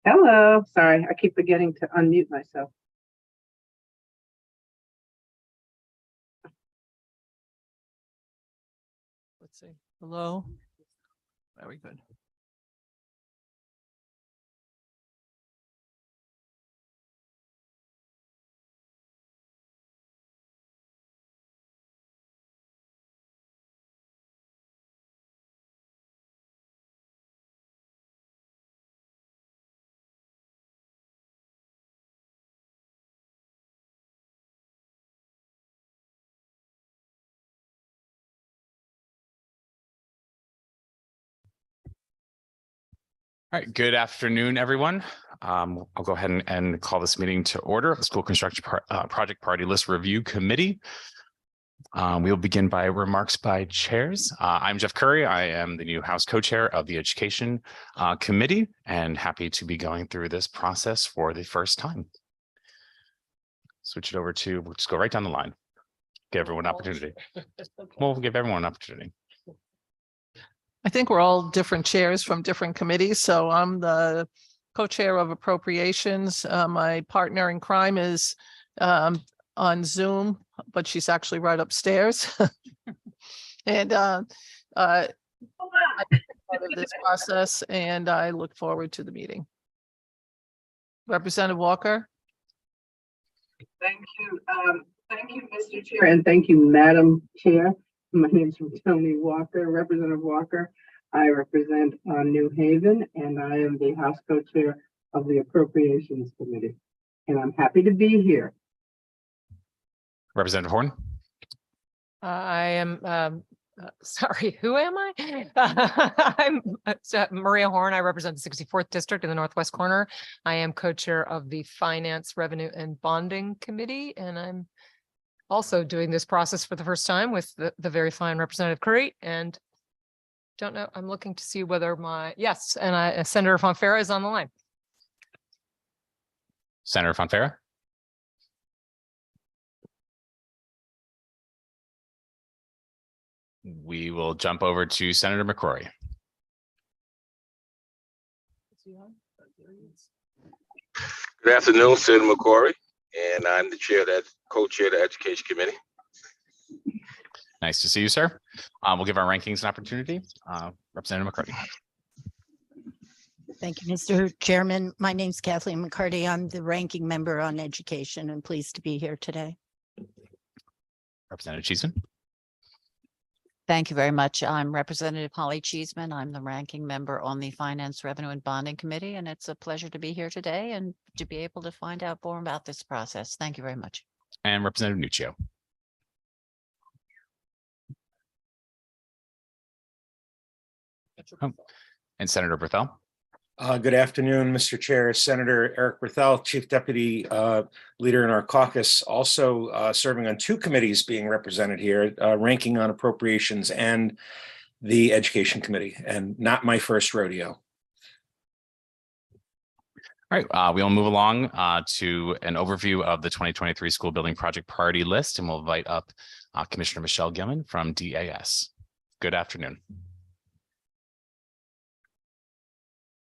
Hello, sorry, I keep forgetting to unmute myself. Let's see. Hello. Very good. All right, good afternoon, everyone. I'll go ahead and call this meeting to order. The School Construction Project Party List Review Committee. We'll begin by remarks by chairs. I'm Jeff Curry. I am the new House co-chair of the Education Committee and happy to be going through this process for the first time. Switch it over to, we'll just go right down the line. Give everyone an opportunity. We'll give everyone an opportunity. I think we're all different chairs from different committees. So I'm the co-chair of appropriations. My partner in crime is on Zoom, but she's actually right upstairs. And I'm part of this process, and I look forward to the meeting. Representative Walker. Thank you, Mr. Chair, and thank you, Madam Chair. My name is Tony Walker, Representative Walker. I represent New Haven, and I am the House co-chair of the Appropriations Committee. And I'm happy to be here. Representative Horn. I am, sorry, who am I? I'm Maria Horn. I represent the 64th District in the Northwest Corner. I am co-chair of the Finance, Revenue, and Bonding Committee, and I'm also doing this process for the first time with the very fine Representative Curry. And don't know, I'm looking to see whether yes, and Senator Fonfara is on the line. Senator Fonfara. We will jump over to Senator McCrory. Good afternoon, Senator McCrory, and I'm the chair that co-chair of the Education Committee. Nice to see you, sir. We'll give our rankings an opportunity. Representative McCarty. Thank you, Mr. Chairman. My name's Kathleen McCarty. I'm the ranking member on education and pleased to be here today. Representative Cheeseman. Thank you very much. I'm Representative Holly Cheeseman. I'm the ranking member on the Finance, Revenue, and Bonding Committee, and it's a pleasure to be here today and to be able to find out more about this process. Thank you very much. And Representative Nuccio. And Senator Berthel. Good afternoon, Mr. Chair. Senator Eric Berthel, Chief Deputy Leader in our caucus, also serving on two committees being represented here, ranking on appropriations and the Education Committee, and not my first rodeo. All right, we will move along to an overview of the 2023 School Building Project Priority List, and we'll invite up Commissioner Michelle Gilman from DAS. Good afternoon.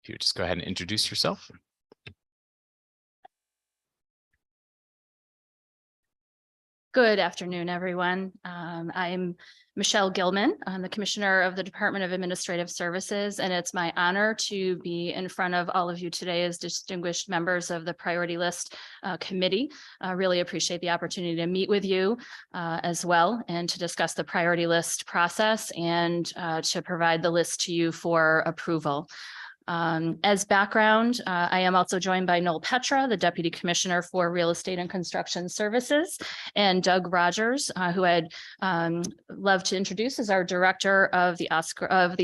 You just go ahead and introduce yourself. Good afternoon, everyone. I'm Michelle Gilman. I'm the Commissioner of the Department of Administrative Services, and it's my honor to be in front of all of you today as distinguished members of the Priority List Committee. I really appreciate the opportunity to meet with you as well and to discuss the priority list process and to provide the list to you for approval. As background, I am also joined by Noel Petra, the Deputy Commissioner for Real Estate and Construction Services, and Doug Rogers, who I'd love to introduce as our Director of the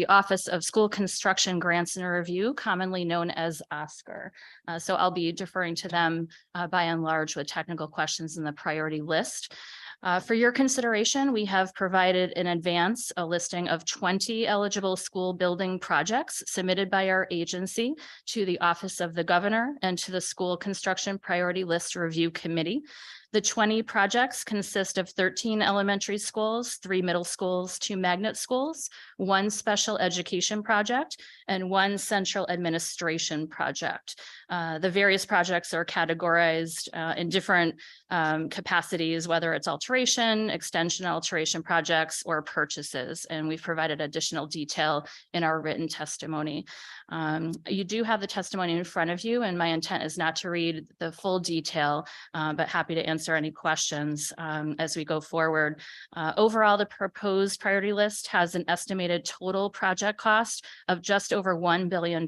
Office of School Construction Grants and Review, commonly known as OSCR. So I'll be deferring to them by and large with technical questions in the priority list. For your consideration, we have provided in advance a listing of 20 eligible school building projects submitted by our agency to the Office of the Governor and to the School Construction Priority List Review Committee. The 20 projects consist of 13 elementary schools, 3 middle schools, 2 magnet schools, 1 special education project, and 1 central administration project. The various projects are categorized in different capacities, whether it's alteration, extension alteration projects, or purchases. And we've provided additional detail in our written testimony. You do have the testimony in front of you, and my intent is not to read the full detail, but happy to answer any questions as we go forward. Overall, the proposed priority list has an estimated total project cost of just over $1 billion.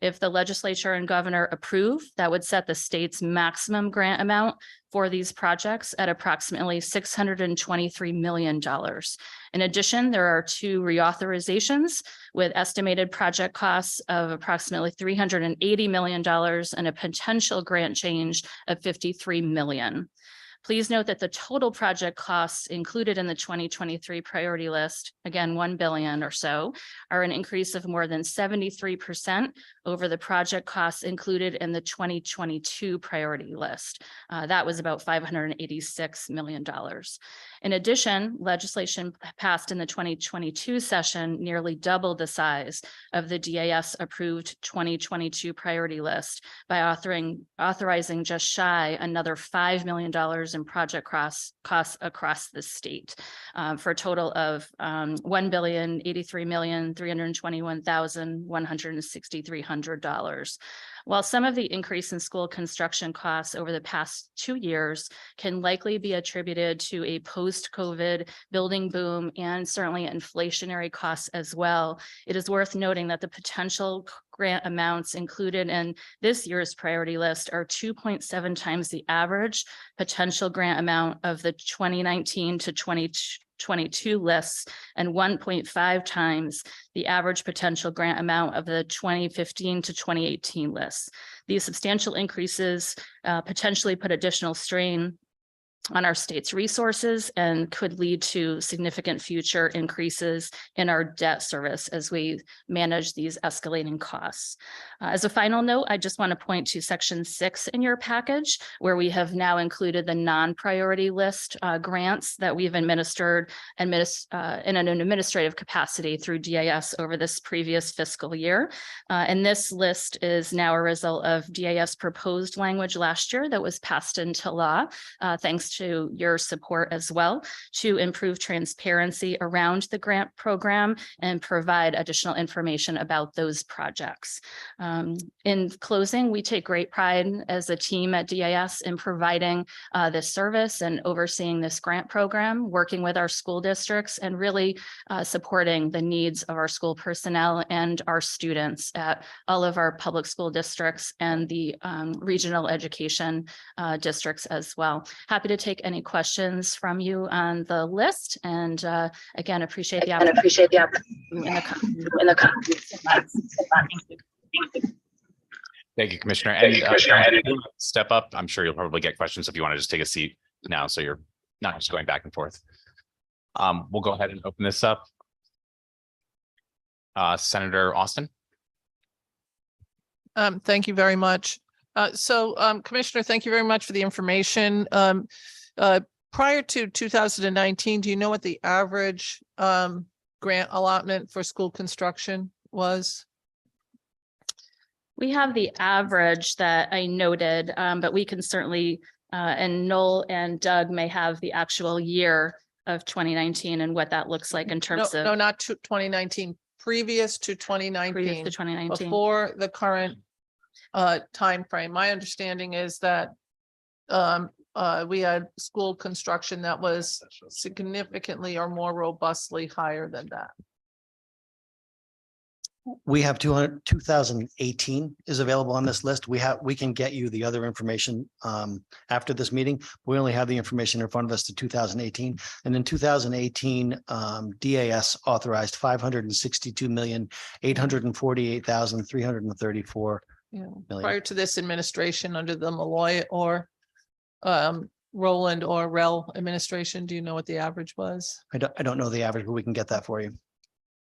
If the legislature and governor approve, that would set the state's maximum grant amount for these projects at approximately $623 million. In addition, there are 2 reauthorizations with estimated project costs of approximately $380 million and a potential grant change of $53 million. Please note that the total project costs included in the 2023 priority list, again, 1 billion or so, are an increase of more than 73% over the project costs included in the 2022 priority list. That was about $586 million. In addition, legislation passed in the 2022 session nearly doubled the size of the DAS approved 2022 priority list by authorizing just shy another $5 million in project costs across the state for a total of $1,083,321,163. While some of the increase in school construction costs over the past 2 years can likely be attributed to a post-COVID building boom and certainly inflationary costs as well, it is worth noting that the potential grant amounts included in this year's priority list are 2.7 times the average potential grant amount of the 2019 to 2022 lists and 1.5 times the average potential grant amount of the 2015 to 2018 lists. These substantial increases potentially put additional strain on our state's resources and could lead to significant future increases in our debt service as we manage these escalating costs. As a final note, I just want to point to section 6 in your package, where we have now included the non-priority list grants that we've administered in an administrative capacity through DAS over this previous fiscal year. And this list is now a result of DAS proposed language last year that was passed into law, thanks to your support as well, to improve transparency around the grant program and provide additional information about those projects. In closing, we take great pride as a team at DAS in providing this service and overseeing this grant program, working with our school districts and really supporting the needs of our school personnel and our students at all of our public school districts and the regional education districts as well. Happy to take any questions from you on the list, and again, appreciate the Thank you, Commissioner. And step up. I'm sure you'll probably get questions if you want to just take a seat now, so you're not just going back and forth. We'll go ahead and open this up. Senator Austin. Thank you very much. Commissioner, thank you very much for the information. Prior to 2019, do you know what the average grant allotment for school construction was? We have the average that I noted, but we can certainly, and Noel and Doug may have the actual year of 2019 and what that looks like in terms of. No, not 2019, previous to 2019. Previous to 2019. Before the current time frame. My understanding is that we had school construction that was significantly or more robustly higher than that. We have 2018 is available on this list. We can get you the other information after this meeting. We only have the information in front of us to 2018. And in 2018, DAS authorized $562,848,334 million. Prior to this administration under the Malloy or Roland or Rel administration, do you know what the average was? I don't know the average, but we can get that for you.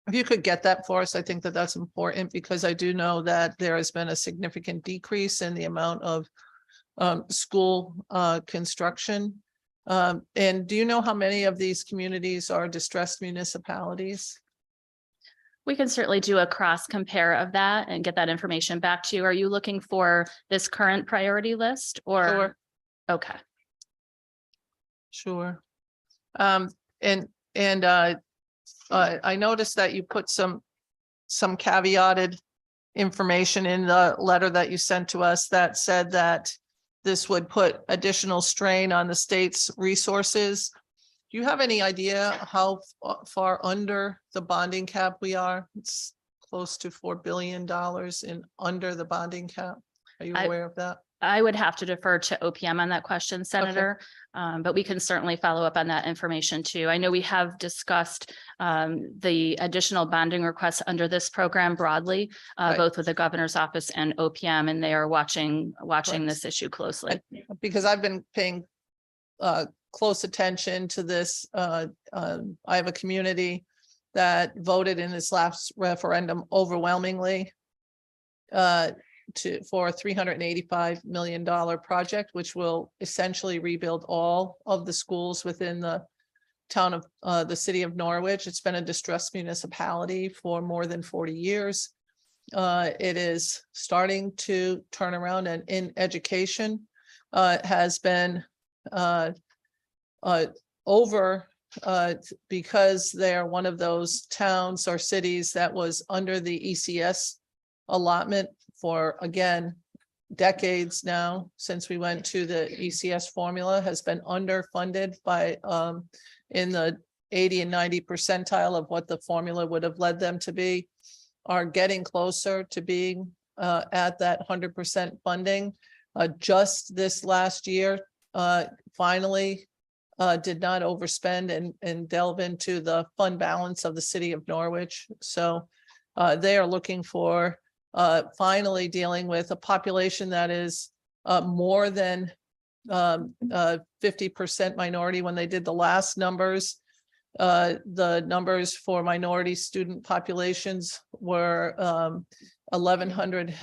If you could get that for us, I think that that's important, because I do know that there has been a significant decrease in the amount of school construction. And do you know how many of these communities are distressed municipalities? We can certainly do a cross compare of that and get that information back to you. Are you looking for this current priority list or? Sure. Okay. Sure. I noticed that you put some caveated information in the letter that you sent to us that said that this would put additional strain on the state's resources. Do you have any idea how far under the bonding cap we are? It's close to $4 billion in under the bonding cap. Are you aware of that? I would have to defer to OPM on that question, Senator, but we can certainly follow up on that information too. I know we have discussed the additional bonding requests under this program broadly, Right. both with the governor's office and OPM, and they are watching Right. this issue closely. Because I've been paying close attention to this. I have a community that voted in this last referendum overwhelmingly for a $385 million project, which will essentially rebuild all of the schools within the town of the city of Norwich. It's been a distressed municipality for more than 40 years. It is starting to turn around, and in education has been over because they're one of those towns or cities that was under the ECS allotment for, again, decades now, since we went to the ECS formula, has been underfunded by in the 80 and 90 percentile of what the formula would have led them to be, are getting closer to being at that 100% funding. Just this last year, finally did not overspend and delve into the fund balance of the city of Norwich. So they are looking for finally dealing with a population that is more than 50% minority. When they did the last numbers, the numbers for minority student populations were 1,100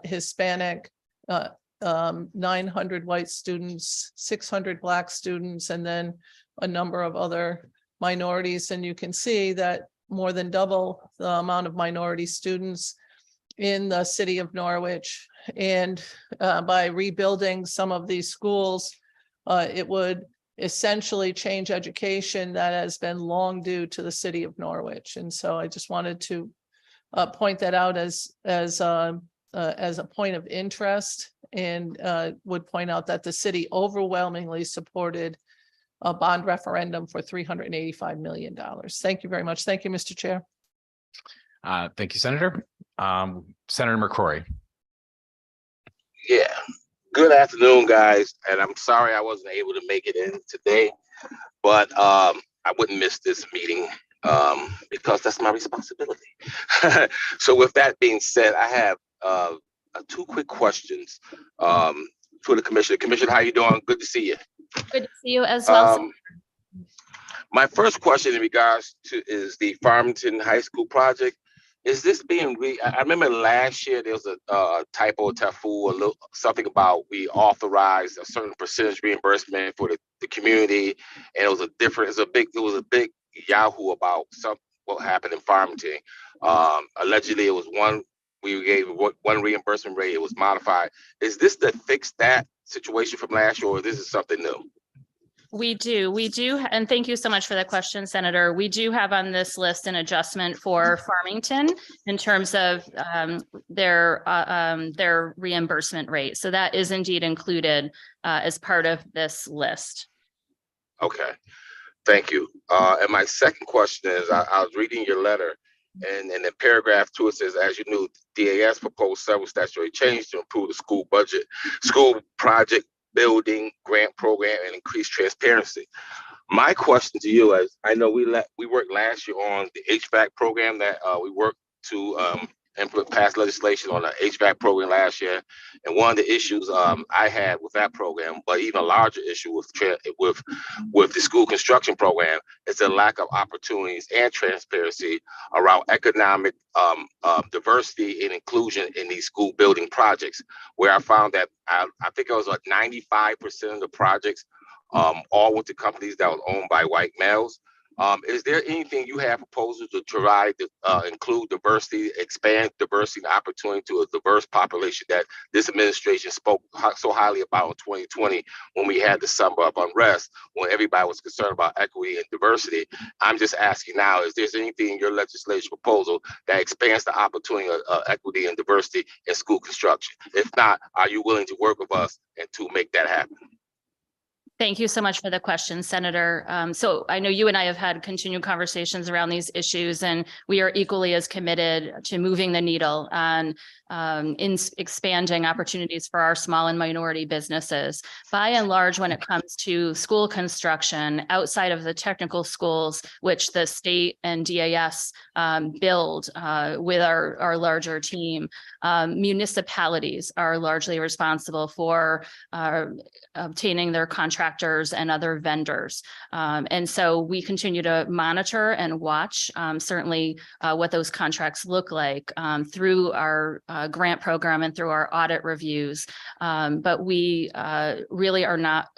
Hispanic, 900 white students, 600 Black students, and then a number of other minorities. And you can see that more than double the amount of minority students in the city of Norwich. And by rebuilding some of these schools, it would essentially change education that has been long due to the city of Norwich. And so I just wanted to point that out as a point of interest, and would point out that the city overwhelmingly supported a bond referendum for $385 million. Thank you very much. Thank you, Mr. Chair. Thank you, Senator. Senator McCrory. Yeah. Good afternoon, guys. And I'm sorry I wasn't able to make it in today, but I wouldn't miss this meeting because that's my responsibility. So with that being said, I have two quick questions for the commissioner. Commissioner, how you doing? Good to see you. Good to see you as well. My first question in regards to is the Farmington High School project. Is this being I remember last year there was a typo, something about we authorized a certain percentage reimbursement for the community, and it was a big yahoo about what happened in Farmington. Allegedly, it was we gave one reimbursement rate. It was modified. Is this to fix that situation from last year, or this is something new? We do, and thank you so much for that question, Senator. We do have on this list an adjustment for Farmington in terms of their reimbursement rate. So that is indeed included as part of this list. Okay, thank you. And my second question is, I was reading your letter, and in the paragraph 2, it says, as you knew, DAS proposed several statutory changes to improve the school budget, school project building grant program, and increase transparency. My question to you is, I know we worked last year on the HVAC program that we worked to and passed legislation on the HVAC program last year. And one of the issues I had with that program, but even a larger issue with the school construction program, is the lack of opportunities and transparency around economic diversity and inclusion in these school building projects, where I found that I think it was like 95% of the projects all went to companies that were owned by white males. Is there anything you have proposals to try to include diversity, expand diversity and opportunity to a diverse population that this administration spoke so highly about in 2020 when we had the summer of unrest, when everybody was concerned about equity and diversity? I'm just asking now, is there anything in your legislation proposal that expands the opportunity of equity and diversity in school construction? If not, are you willing to work with us and to make that happen? Thank you so much for the question, Senator. So I know you and I have had continued conversations around these issues, and we are equally as committed to moving the needle on in expanding opportunities for our small and minority businesses. By and large, when it comes to school construction outside of the technical schools, which the state and DAS build with our larger team, municipalities are largely responsible for obtaining their contractors and other vendors. And so we continue to monitor and watch certainly what those contracts look like through our grant program and through our audit reviews. But we really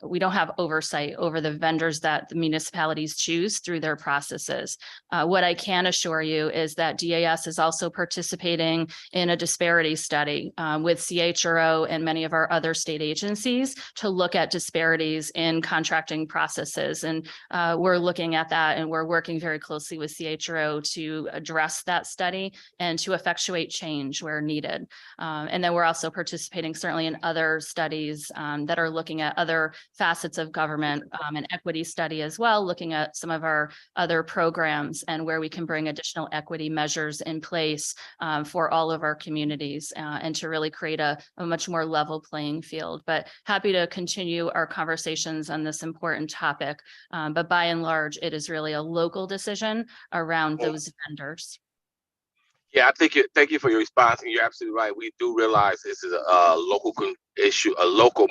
we don't have oversight over the vendors that the municipalities choose through their processes. What I can assure you is that DAS is also participating in a disparity study with CHRO and many of our other state agencies to look at disparities in contracting processes. And we're looking at that, and we're working very closely with CHRO to address that study and to effectuate change where needed. And then we're also participating certainly in other studies that are looking at other facets of government, an equity study as well, looking at some of our other programs and where we can bring additional equity measures in place for all of our communities and to really create a much more level playing field. But happy to continue our conversations on this important topic. But by and large, it is really a local decision around those vendors. Yeah, thank you for your response. And you're absolutely right. We do realize this is a local issue,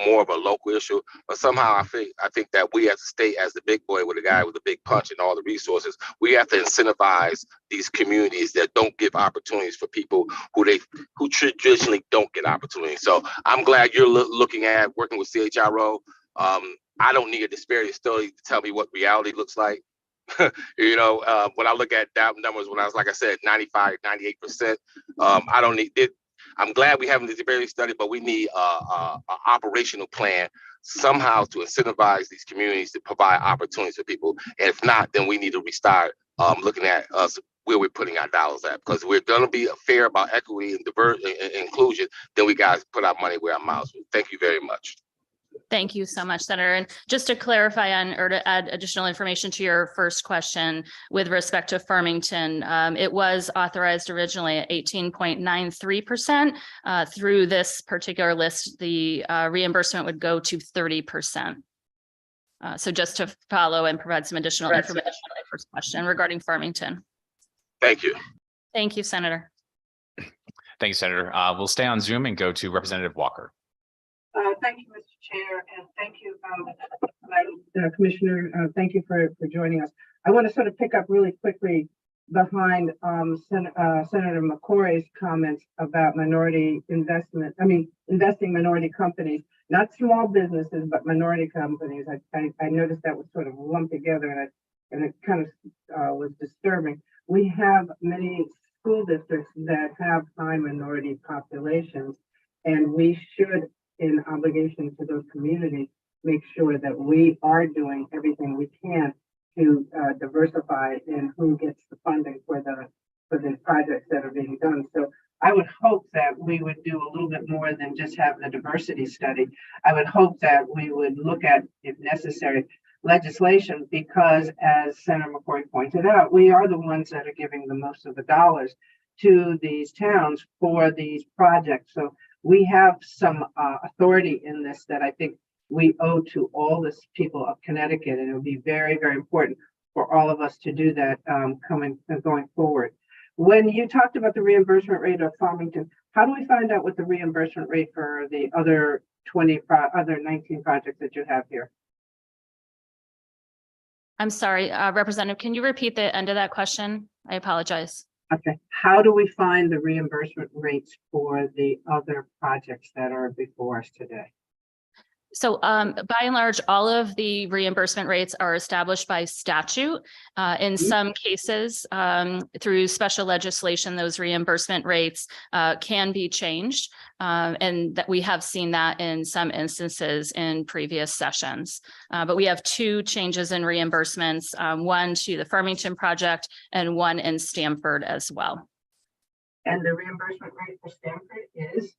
more of a local issue. But somehow I think that we as a state, as the big boy with a guy with a big punch and all the resources, we have to incentivize these communities that don't give opportunities for people who traditionally don't get opportunities. So I'm glad you're looking at working with CHRO. I don't need a disparity study to tell me what reality looks like. You know, when I look at that numbers, when I was, like I said, 95, 98%, I don't need it. I'm glad we have the disparity study, but we need a operational plan somehow to incentivize these communities to provide opportunities for people. And if not, then we need to restart looking at us where we're putting our dollars at, because we're going to be fair about equity and inclusion. Then we guys put our money where our mouths are. Thank you very much. Thank you so much, Senator. And just to clarify on, or to add additional information to your first question with respect to Farmington, it was authorized originally at 18.93%. Through this particular list, the reimbursement would go to 30%. So just to follow and provide some additional information on my first question regarding Farmington. Thank you. Thank you, Senator. Thank you, Senator. We'll stay on Zoom and go to Representative Walker. Thank you, Mr. Chair, and thank you, Commissioner. Thank you for joining us. I want to sort of pick up really quickly behind Senator McCory's comments about minority investment. I mean, investing minority companies, not small businesses, but minority companies. I noticed that was sort of lumped together, and it kind of was disturbing. We have many school districts that have high minority populations, and we should, in obligation to those communities, make sure that we are doing everything we can to diversify in who gets the funding for the projects that are being done. So I would hope that we would do a little bit more than just have the diversity study. I would hope that we would look at, if necessary, legislation, because as Senator McCory pointed out, we are the ones that are giving the most of the dollars to these towns for these projects. So we have some authority in this that I think we owe to all the people of Connecticut, and it would be very, very important for all of us to do that going forward. When you talked about the reimbursement rate of Farmington, how do we find out what the reimbursement rate for the other 19 projects that you have here? I'm sorry, Representative, can you repeat the end of that question? I apologize. Okay, how do we find the reimbursement rates for the other projects that are before us today? So by and large, all of the reimbursement rates are established by statute. In some cases, through special legislation, those reimbursement rates can be changed. And that we have seen that in some instances in previous sessions. But we have two changes in reimbursements, one to the Farmington project and one in Stamford as well. And the reimbursement rate for Stamford is?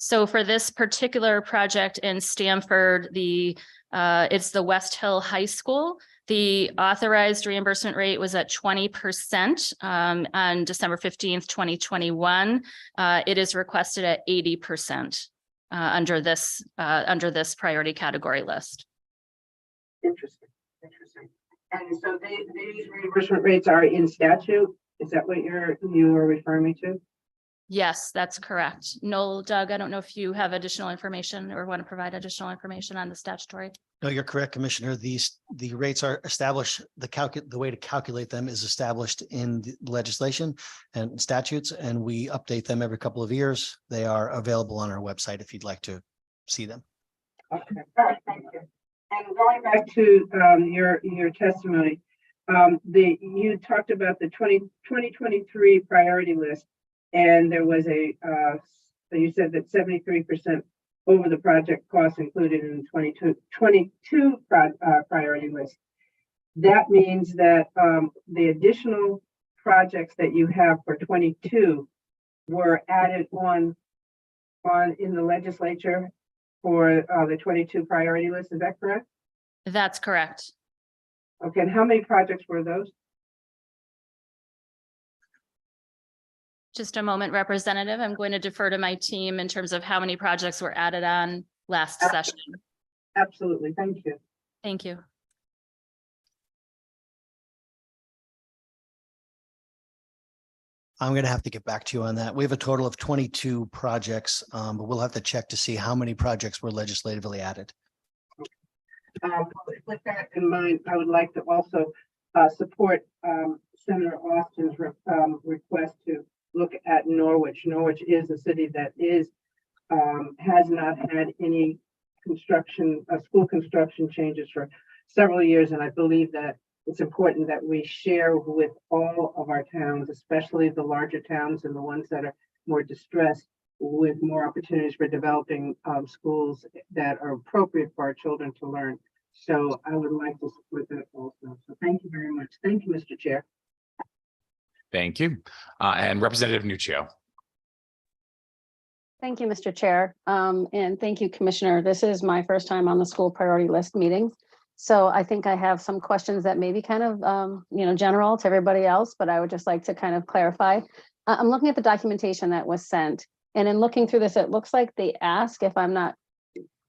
So for this particular project in Stamford, it's the West Hill High School. The authorized reimbursement rate was at 20% on December 15th, 2021. It is requested at 80% under this priority category list. Interesting. And so these reimbursement rates are in statute? Is that what you are referring me to? Yes, that's correct. Noel, Doug, I don't know if you have additional information or want to provide additional information on the statutory. No, you're correct, Commissioner. The rates are established, the way to calculate them is established in the legislation and statutes, and we update them every couple of years. They are available on our website if you'd like to see them. Okay, all right, thank you. And going back to your testimony, you talked about the 2023 priority list, and there was you said that 73% over the project costs included in the 22 priority list. That means that the additional projects that you have for 22 were added on in the legislature for the 22 priority list. Is that correct? That's correct. Okay, and how many projects were those? Just a moment, Representative. I'm going to defer to my team in terms of how many projects were added on last session. Absolutely, thank you. Thank you. I'm going to have to get back to you on that. We have a total of 22 projects, but we'll have to check to see how many projects were legislatively added. With that in mind, I would like to also support Senator Austin's request to look at Norwich. Norwich is a city that has not had any school construction changes for several years, and I believe that it's important that we share with all of our towns, especially the larger towns and the ones that are more distressed, with more opportunities for developing schools that are appropriate for our children to learn. So I would like to support that also. So thank you very much. Thank you, Mr. Chair. Thank you. And Representative Nuccio. Thank you, Mr. Chair. And thank you, Commissioner. This is my first time on the school priority list meetings. So I think I have some questions that may be kind of, general to everybody else, but I would just like to kind of clarify. I'm looking at the documentation that was sent, and in looking through this, it looks like the ask, if I'm not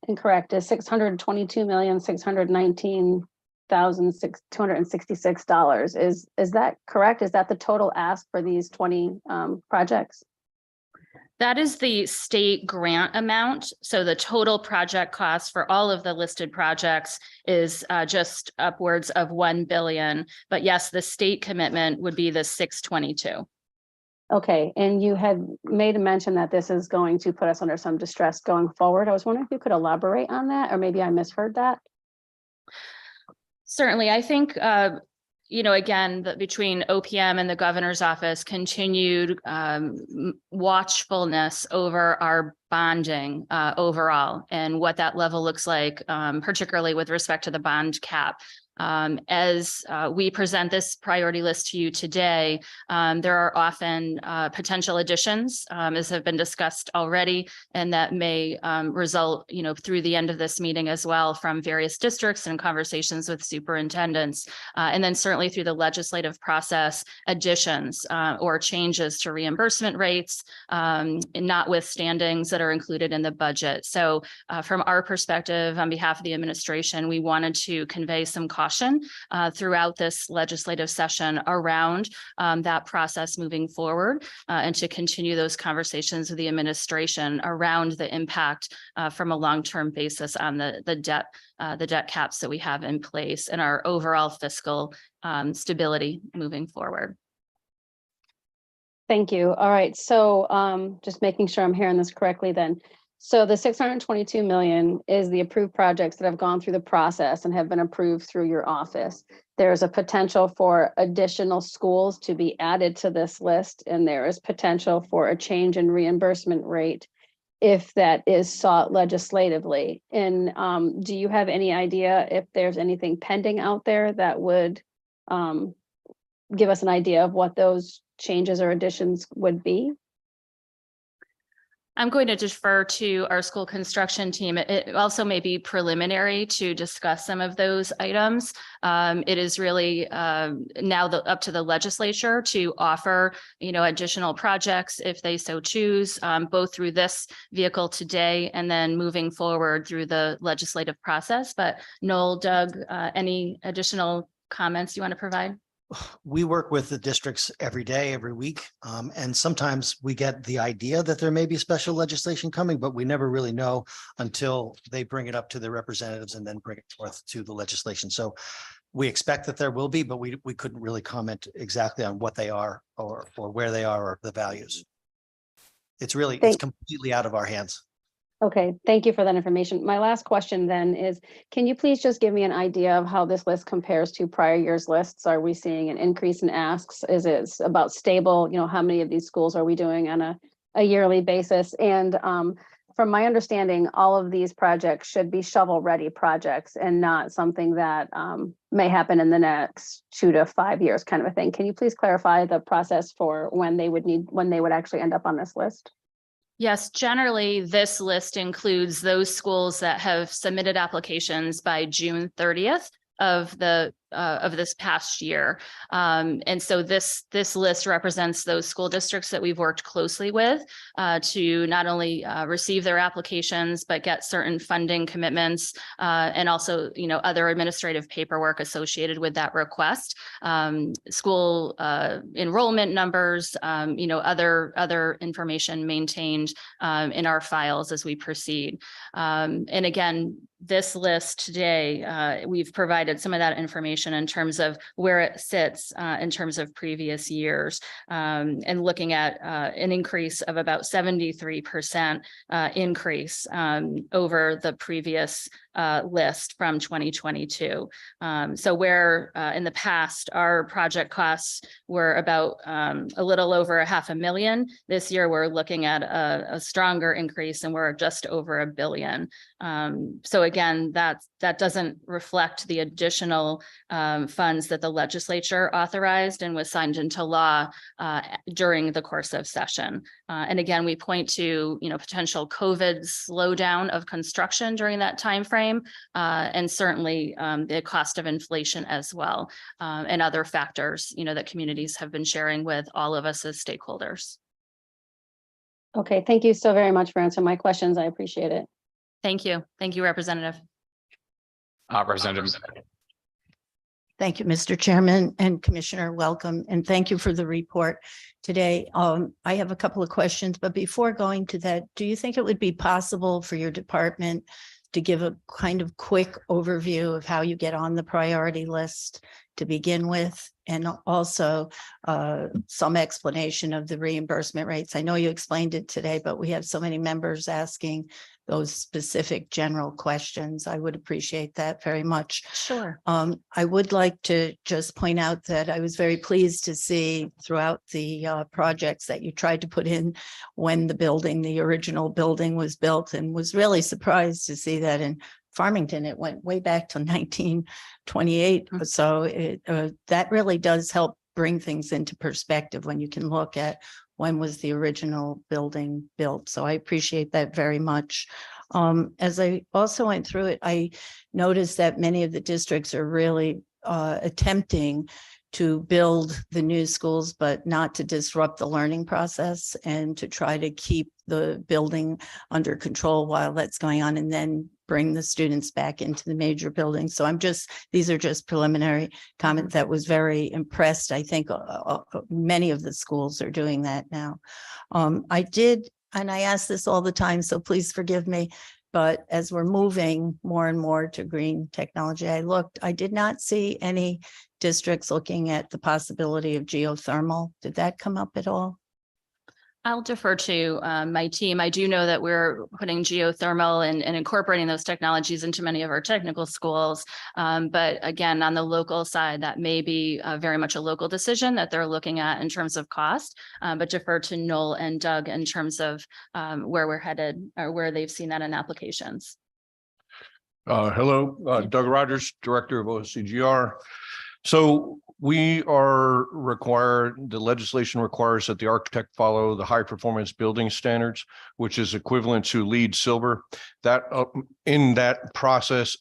incorrect, is $622,619,266. Is that correct? Is that the total ask for these 20 projects? That is the state grant amount. So the total project cost for all of the listed projects is just upwards of 1 billion. But yes, the state commitment would be the 622. Okay, and you had made a mention that this is going to put us under some distress going forward. I was wondering if you could elaborate on that, or maybe I misheard that. Certainly, I think, again, between OPM and the governor's office, continued watchfulness over our bonding overall and what that level looks like, particularly with respect to the bond cap. As we present this priority list to you today, there are often potential additions, as have been discussed already, and that may result, through the end of this meeting as well from various districts and conversations with superintendents. And then certainly through the legislative process, additions or changes to reimbursement rates, notwithstandings that are included in the budget. So from our perspective, on behalf of the administration, we wanted to convey some caution caution throughout this legislative session around that process moving forward, and to continue those conversations with the administration around the impact from a long-term basis on the debt caps that we have in place and our overall fiscal stability moving forward. Thank you. All right, so just making sure I'm hearing this correctly then. So the 622 million is the approved projects that have gone through the process and have been approved through your office. There's a potential for additional schools to be added to this list, and there is potential for a change in reimbursement rate if that is sought legislatively. And do you have any idea if there's anything pending out there that would give us an idea of what those changes or additions would be? I'm going to defer to our school construction team. It also may be preliminary to discuss some of those items. It is really now up to the legislature to offer, additional projects if they so choose, both through this vehicle today and then moving forward through the legislative process. But Noel, Doug, any additional comments you want to provide? We work with the districts every day, every week, and sometimes we get the idea that there may be special legislation coming, but we never really know until they bring it up to their representatives and then bring it forth to the legislation. So we expect that there will be, but we couldn't really comment exactly on what they are or where they are or the values. It's completely out of our hands. Okay, thank you for that information. My last question then is, can you please just give me an idea of how this list compares to prior year's lists? Are we seeing an increase in asks? Is it about stable? How many of these schools are we doing on a yearly basis? And from my understanding, all of these projects should be shovel-ready projects and not something that may happen in the next 2 to 5 years kind of a thing. Can you please clarify the process for when they would actually end up on this list? Yes, generally, this list includes those schools that have submitted applications by June 30th of this past year. And so this list represents those school districts that we've worked closely with to not only receive their applications, but get certain funding commitments and also, other administrative paperwork associated with that request, school enrollment numbers, other information maintained in our files as we proceed. And again, this list today, we've provided some of that information in terms of where it sits in terms of previous years, and looking at an increase of about 73% increase over the previous list from 2022. So where in the past our project costs were about a little over $500,000, this year we're looking at a stronger increase and we're just over $1 billion. So again, that doesn't reflect the additional funds that the legislature authorized and was signed into law during the course of session. And again, we point to potential COVID slowdown of construction during that timeframe, and certainly the cost of inflation as well, and other factors that communities have been sharing with all of us as stakeholders. Okay, thank you so very much for answering my questions. I appreciate it. Thank you. Thank you, Representative. Representative. Thank you, Mr. Chairman and Commissioner, welcome, and thank you for the report today. I have a couple of questions, but before going to that, do you think it would be possible for your department to give a kind of quick overview of how you get on the priority list to begin with, and also some explanation of the reimbursement rates? I know you explained it today, but we have so many members asking those specific general questions. I would appreciate that very much. Sure. I would like to just point out that I was very pleased to see throughout the projects that you tried to put in when the original building was built, and was really surprised to see that in Farmington, it went way back to 1928. So that really does help bring things into perspective when you can look at when was the original building built. So I appreciate that very much. As I also went through it, I noticed that many of the districts are really attempting to build the new schools, but not to disrupt the learning process and to try to keep the building under control while that's going on, and then bring the students back into the major building. So these are just preliminary comment that was very impressed. I think many of the schools are doing that now. I did, and I ask this all the time, so please forgive me, but as we're moving more and more to green technology, I did not see any districts looking at the possibility of geothermal. Did that come up at all? I'll defer to my team. I do know that we're putting geothermal and incorporating those technologies into many of our technical schools. But again, on the local side, that may be very much a local decision that they're looking at in terms of cost. But defer to Noel and Doug in terms of where we're headed or where they've seen that in applications. Hello, Doug Rogers, Director of OSCGR. So we are required, the legislation requires that the architect follow the high performance building standards, which is equivalent to LEED Silver. That in that process,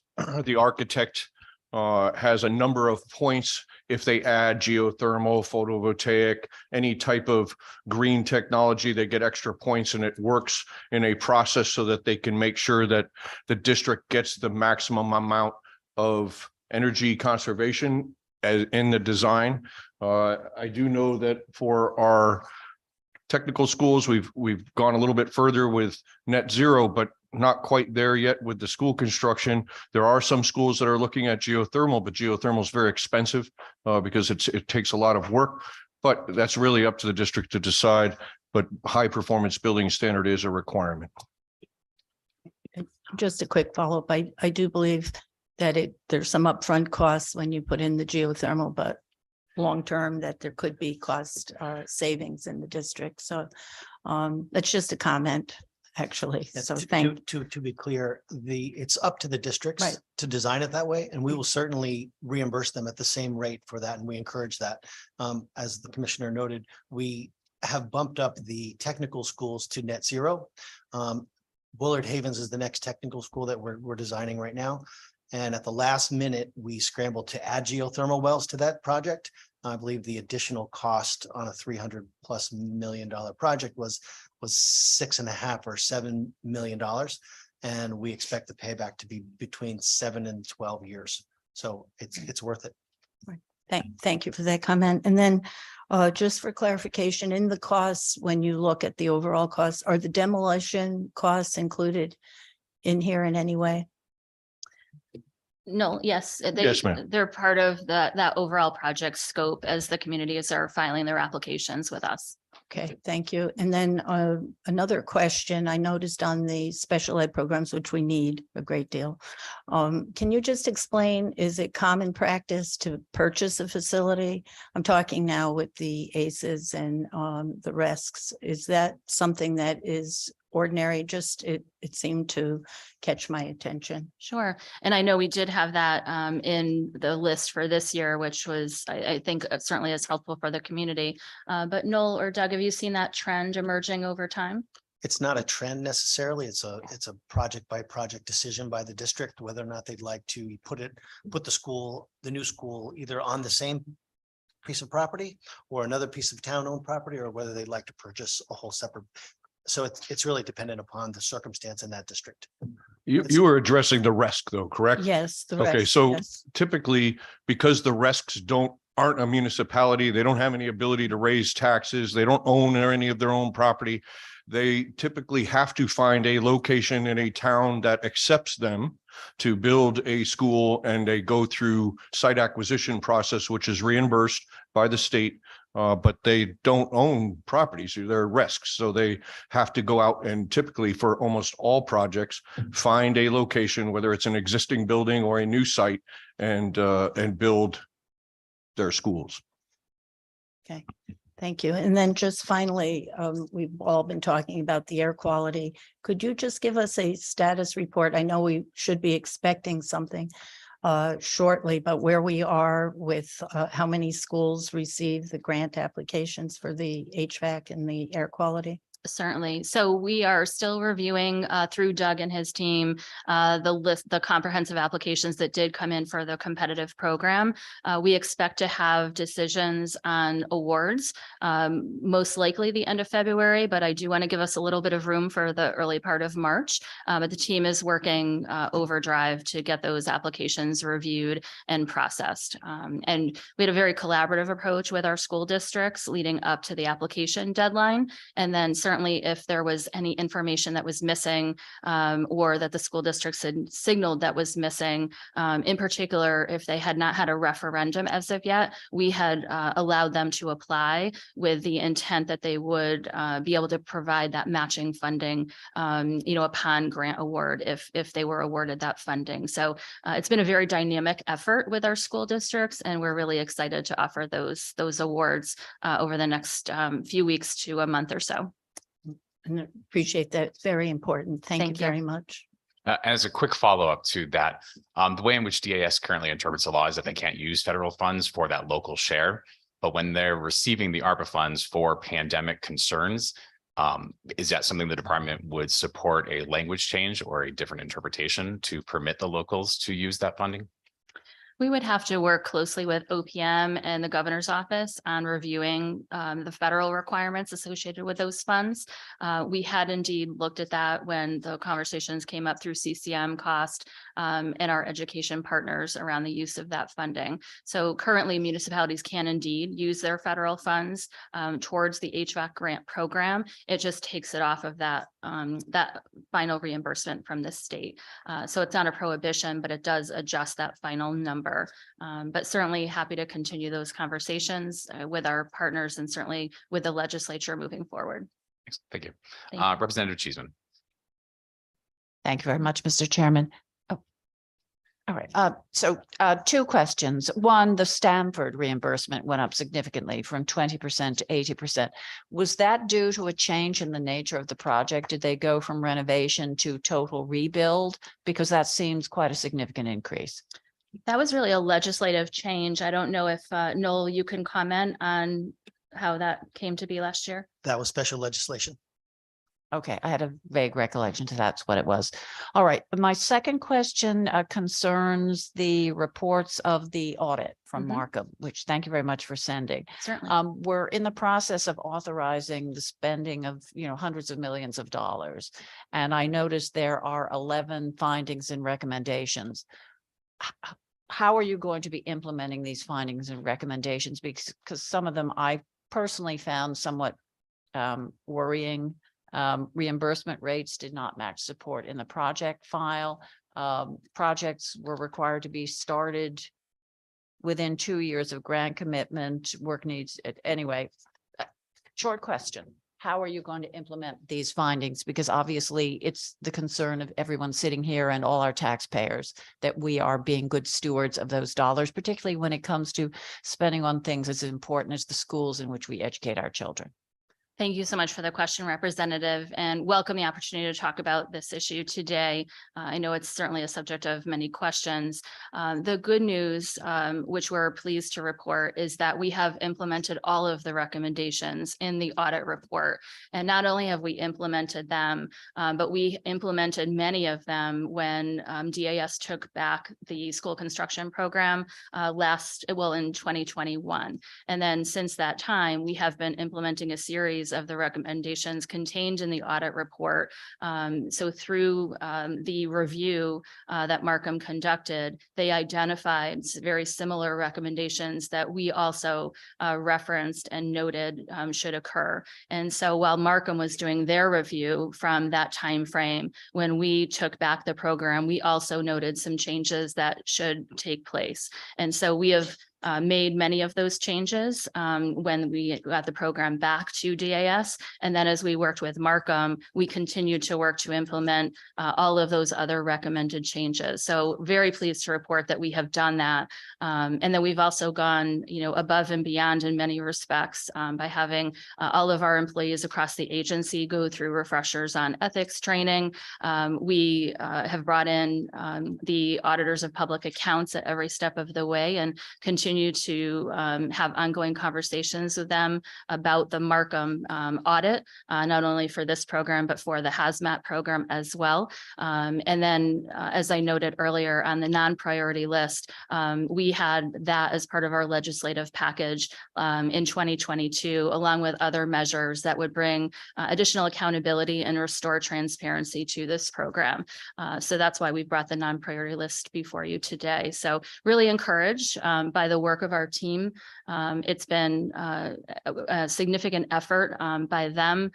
the architect has a number of points. If they add geothermal, photovoltaic, any type of green technology, they get extra points, and it works in a process so that they can make sure that the district gets the maximum amount of energy conservation as in the design. I do know that for our technical schools, we've gone a little bit further with net zero, but not quite there yet with the school construction. There are some schools that are looking at geothermal, but geothermal is very expensive because it takes a lot of work. But that's really up to the district to decide. But high performance building standard is a requirement. Just a quick follow-up. I do believe that there's some upfront costs when you put in the geothermal, but long-term that there could be cost savings in the district. So that's just a comment, actually. So To be clear, it's up to the districts Right. to design it that way, and we will certainly reimburse them at the same rate for that, and we encourage that. As the commissioner noted, we have bumped up the technical schools to net zero. Bullard Havens is the next technical school that we're designing right now. And at the last minute, we scrambled to add geothermal wells to that project. I believe the additional cost on a $300+ million project was $6.5 or $7 million. And we expect the payback to be between 7 and 12 years. So it's worth it. Thank you for that comment. And then just for clarification, in the costs, when you look at the overall costs, are the demolition costs included in here in any way? No, yes. Yes, ma'am. They're part of that overall project scope as the communities are filing their applications with us. Okay, thank you. And then another question I noticed on the special ed programs, which we need a great deal. Can you just explain, is it common practice to purchase a facility? I'm talking now with the ACEs and the RESCs. Is that something that is ordinary? Just it seemed to catch my attention. Sure. And I know we did have that in the list for this year, which was, I think certainly is helpful for the community. But Noel or Doug, have you seen that trend emerging over time? It's not a trend necessarily. It's a project by project decision by the district, whether or not they'd like to put the new school either on the same piece of property or another piece of town-owned property, or whether they'd like to purchase a whole separate. So it's really dependent upon the circumstance in that district. You were addressing the RESC though, correct? Yes. Okay, so typically, because the RESCs aren't a municipality, they don't have any ability to raise taxes, they don't own any of their own property. They typically have to find a location in a town that accepts them to build a school, and they go through site acquisition process, which is reimbursed by the state. But they don't own properties, they're RESCs. So they have to go out and typically for almost all projects, find a location, whether it's an existing building or a new site, and build their schools. Okay, thank you. And then just finally, we've all been talking about the air quality. Could you just give us a status report? I know we should be expecting something shortly, but where we are with how many schools receive the grant applications for the HVAC and the air quality? Certainly. So we are still reviewing through Doug and his team the comprehensive applications that did come in for the competitive program. We expect to have decisions on awards, most likely the end of February, but I do want to give us a little bit of room for the early part of March. But the team is working overdrive to get those applications reviewed and processed. And we had a very collaborative approach with our school districts leading up to the application deadline. And then certainly if there was any information that was missing or that the school districts had signaled that was missing, in particular, if they had not had a referendum as of yet, we had allowed them to apply with the intent that they would be able to provide that matching funding, upon grant award if they were awarded that funding. So it's been a very dynamic effort with our school districts, and we're really excited to offer those awards over the next few weeks to a month or so. And I appreciate that. It's very important. Thank you Thank you. very much. As a quick follow-up to that, the way in which DAS currently interprets the law is that they can't use federal funds for that local share. But when they're receiving the ARPA funds for pandemic concerns, is that something the department would support a language change or a different interpretation to permit the locals to use that funding? We would have to work closely with OPM and the governor's office on reviewing the federal requirements associated with those funds. We had indeed looked at that when the conversations came up through CCM cost and our education partners around the use of that funding. So currently municipalities can indeed use their federal funds towards the HVAC grant program. It just takes it off of that final reimbursement from the state. So it's not a prohibition, but it does adjust that final number. But certainly happy to continue those conversations with our partners and certainly with the legislature moving forward. Thank you. Thank you. Representative Cheeseman. Thank you very much, Mr. Chairman. Oh, all right. So two questions. One, the Stanford reimbursement went up significantly from 20% to 80%. Was that due to a change in the nature of the project? Did they go from renovation to total rebuild? Because that seems quite a significant increase. That was really a legislative change. I don't know if Noel, you can comment on how that came to be last year. That was special legislation. Okay, I had a vague recollection to that's what it was. All right, my second question concerns the reports of the audit from Markham, which thank you very much for sending. Certainly. We're in the process of authorizing the spending of, hundreds of millions of dollars. And I noticed there are 11 findings and recommendations. How are you going to be implementing these findings and recommendations? Because some of them I personally found somewhat worrying. Reimbursement rates did not match support in the project file. Projects were required to be started within 2 years of grant commitment. Work needs, anyway, short question. How are you going to implement these findings? Because obviously it's the concern of everyone sitting here and all our taxpayers that we are being good stewards of those dollars, particularly when it comes to spending on things as important as the schools in which we educate our children. Thank you so much for the question, Representative, and welcome the opportunity to talk about this issue today. I know it's certainly a subject of many questions. The good news, which we're pleased to report, is that we have implemented all of the recommendations in the audit report. And not only have we implemented them, but we implemented many of them when DAS took back the school construction program in 2021. And then since that time, we have been implementing a series of the recommendations contained in the audit report. So through the review that Markham conducted, they identified very similar recommendations that we also referenced and noted should occur. And so while Markham was doing their review from that time frame, when we took back the program, we also noted some changes that should take place. And so we have made many of those changes when we got the program back to DAS. And then as we worked with Markham, we continued to work to implement all of those other recommended changes. So very pleased to report that we have done that. And then we've also gone, above and beyond in many respects by having all of our employees across the agency go through refreshers on ethics training. We have brought in the auditors of public accounts at every step of the way and continue continue to have ongoing conversations with them about the Markham audit, not only for this program, but for the hazmat program as well. And then, as I noted earlier on the non-priority list, we had that as part of our legislative package in 2022, along with other measures that would bring additional accountability and restore transparency to this program. So that's why we brought the non-priority list before you today. So really encouraged by the work of our team. It's been a significant effort by them,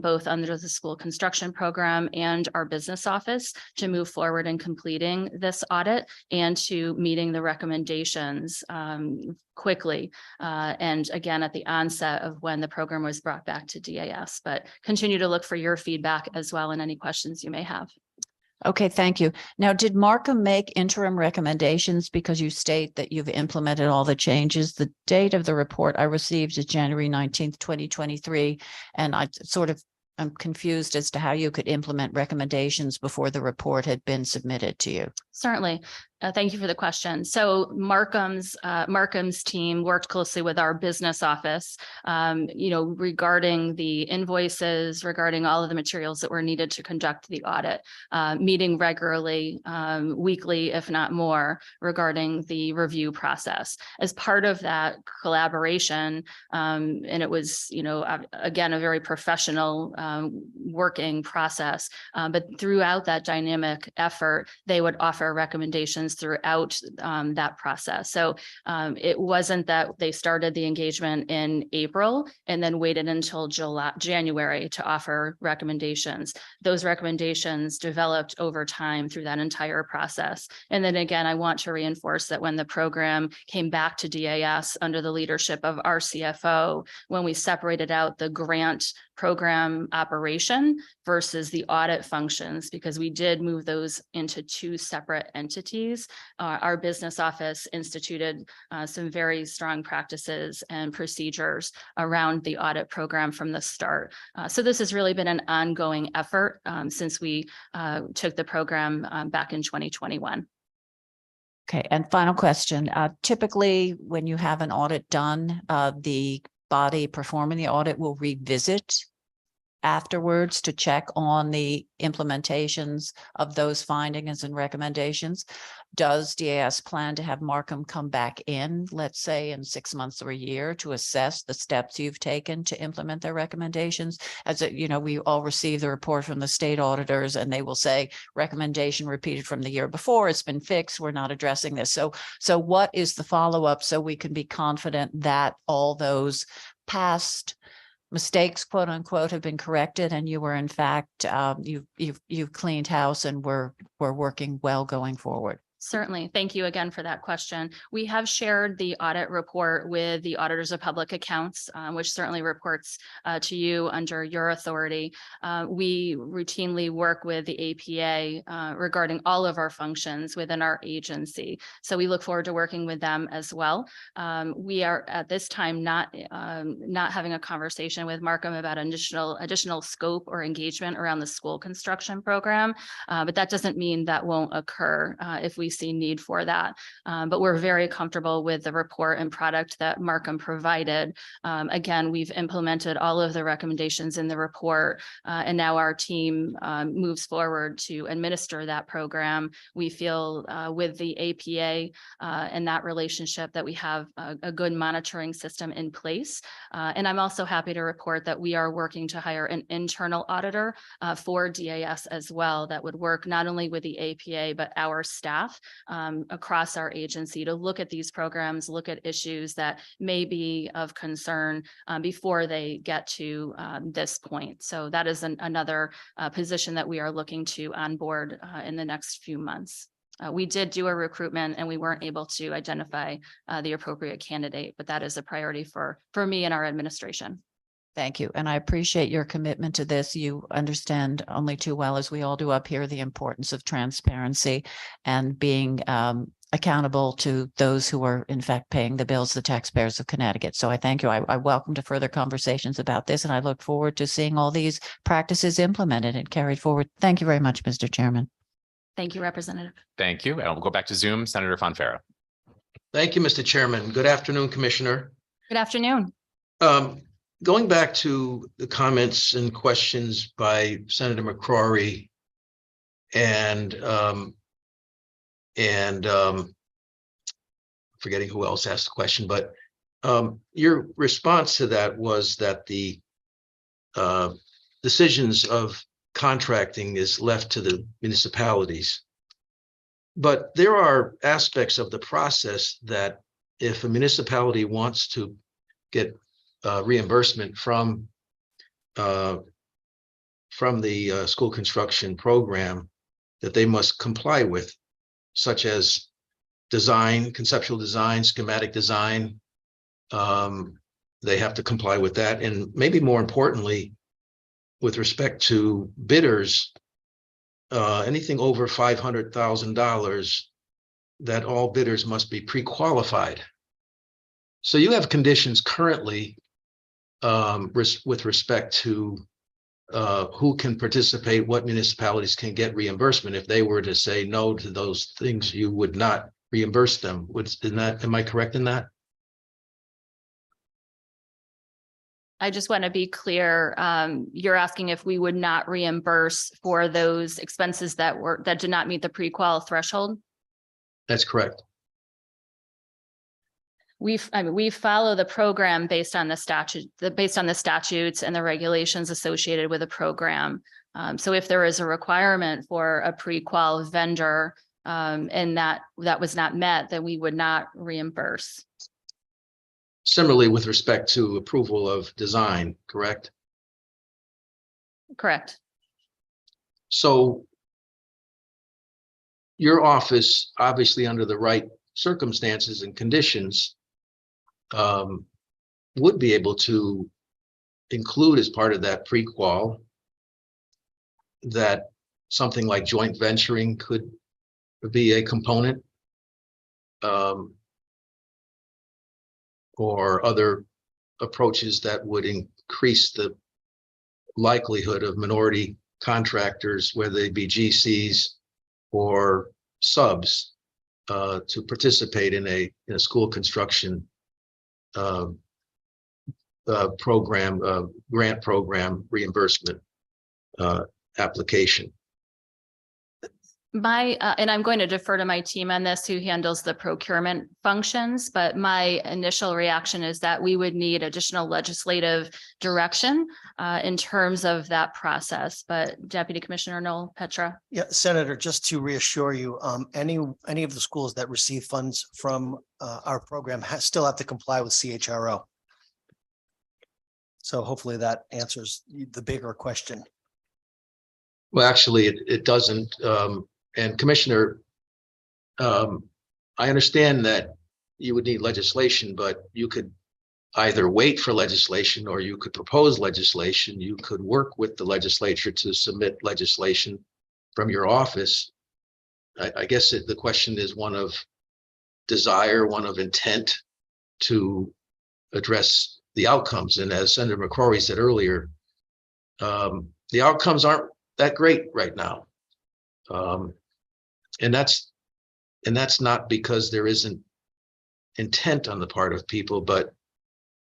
both under the school construction program and our business office, to move forward in completing this audit and to meeting the recommendations quickly. And again, at the onset of when the program was brought back to DAS, but continue to look for your feedback as well and any questions you may have. Okay, thank you. Now, did Markham make interim recommendations because you state that you've implemented all the changes? The date of the report I received is January 19th, 2023, and I'm confused as to how you could implement recommendations before the report had been submitted to you. Certainly. Thank you for the question. So Markham's team worked closely with our business office, regarding the invoices, regarding all of the materials that were needed to conduct the audit, meeting regularly, weekly, if not more, regarding the review process. As part of that collaboration, and it was, again, a very professional working process, but throughout that dynamic effort, they would offer recommendations throughout that process. So it wasn't that they started the engagement in April and then waited until January to offer recommendations. Those recommendations developed over time through that entire process. And then again, I want to reinforce that when the program came back to DAS under the leadership of our CFO, when we separated out the grant program operation versus the audit functions, because we did move those into two separate entities. Our business office instituted some very strong practices and procedures around the audit program from the start. So this has really been an ongoing effort since we took the program back in 2021. Okay, and final question. Typically, when you have an audit done, the body performing the audit will revisit afterwards to check on the implementations of those findings and recommendations. Does DAS plan to have Markham come back in, let's say in 6 months or a year, to assess the steps you've taken to implement their recommendations? As we all receive the report from the state auditors and they will say recommendation repeated from the year before, it's been fixed, we're not addressing this. So what is the follow-up so we can be confident that all those past mistakes, quote unquote, have been corrected and you were in fact, you've cleaned house and we're working well going forward? Certainly. Thank you again for that question. We have shared the audit report with the Auditors of Public Accounts, which certainly reports to you under your authority. We routinely work with the APA regarding all of our functions within our agency. So we look forward to working with them as well. We are at this time not having a conversation with Markham about additional scope or engagement around the school construction program, but that doesn't mean that won't occur if we see need for that. But we're very comfortable with the report and product that Markham provided. Again, we've implemented all of the recommendations in the report, and now our team moves forward to administer that program. We feel with the APA and that relationship that we have a good monitoring system in place. And I'm also happy to report that we are working to hire an internal auditor for DAS as well, that would work not only with the APA, but our staff across our agency to look at these programs, look at issues that may be of concern before they get to this point. So that is another position that we are looking to onboard in the next few months. We did do a recruitment and we weren't able to identify the appropriate candidate, but that is a priority for me and our administration. Thank you. And I appreciate your commitment to this. You understand only too well, as we all do up here, the importance of transparency and being accountable to those who are in fact paying the bills, the taxpayers of Connecticut. So I thank you. I welcome to further conversations about this, and I look forward to seeing all these practices implemented and carried forward. Thank you very much, Mr. Chairman. Thank you, Representative. Thank you. And we'll go back to Zoom. Senator Fonfara. Thank you, Mr. Chairman. Good afternoon, Commissioner. Good afternoon. Going back to the comments and questions by Senator McCrory and forgetting who else asked the question, but your response to that was that the decisions of contracting is left to the municipalities. But there are aspects of the process that if a municipality wants to get reimbursement from the school construction program, that they must comply with, such as design, conceptual design, schematic design. They have to comply with that. And maybe more importantly, with respect to bidders, anything over $500,000, that all bidders must be pre-qualified. So you have conditions currently with respect to who can participate, what municipalities can get reimbursement. If they were to say no to those things, you would not reimburse them. Am I correct in that? I just want to be clear. You're asking if we would not reimburse for those expenses that did not meet the pre-qual threshold? That's correct. We follow the program based on the statutes and the regulations associated with the program. So if there is a requirement for a pre-qual vendor and that was not met, then we would not reimburse. Similarly, with respect to approval of design, correct? Correct. So your office, obviously under the right circumstances and conditions, would be able to include as part of that pre-qual that something like joint venturing could be a component, or other approaches that would increase the likelihood of minority contractors, whether they be GCs or subs, to participate in a school construction program, grant program reimbursement application. And I'm going to defer to my team on this, who handles the procurement functions, but my initial reaction is that we would need additional legislative direction in terms of that process. But Deputy Commissioner Noel Petra. Yeah, Senator, just to reassure you, any of the schools that receive funds from our program still have to comply with CHRO. So hopefully that answers the bigger question. Well, actually, it doesn't. And Commissioner, I understand that you would need legislation, but you could either wait for legislation or you could propose legislation. You could work with the legislature to submit legislation from your office. I guess the question is one of desire, one of intent to address the outcomes. And as Senator McCrory said earlier, the outcomes aren't that great right now. And that's not because there isn't intent on the part of people, but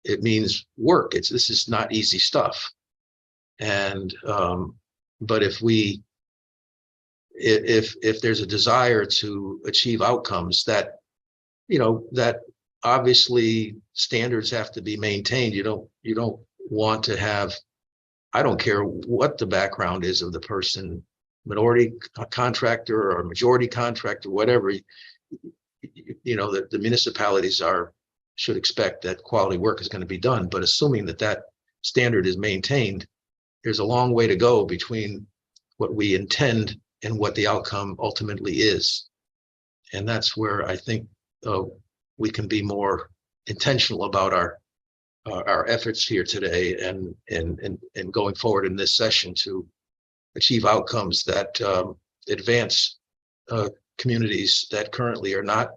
it means work. This is not easy stuff. And but if there's a desire to achieve outcomes, that that obviously standards have to be maintained. You don't want to have, I don't care what the background is of the person, minority contractor or majority contractor, whatever, the municipalities should expect that quality work is going to be done. But assuming that standard is maintained, there's a long way to go between what we intend and what the outcome ultimately is. And that's where I think we can be more intentional about our efforts here today and going forward in this session to achieve outcomes that advance communities that currently are not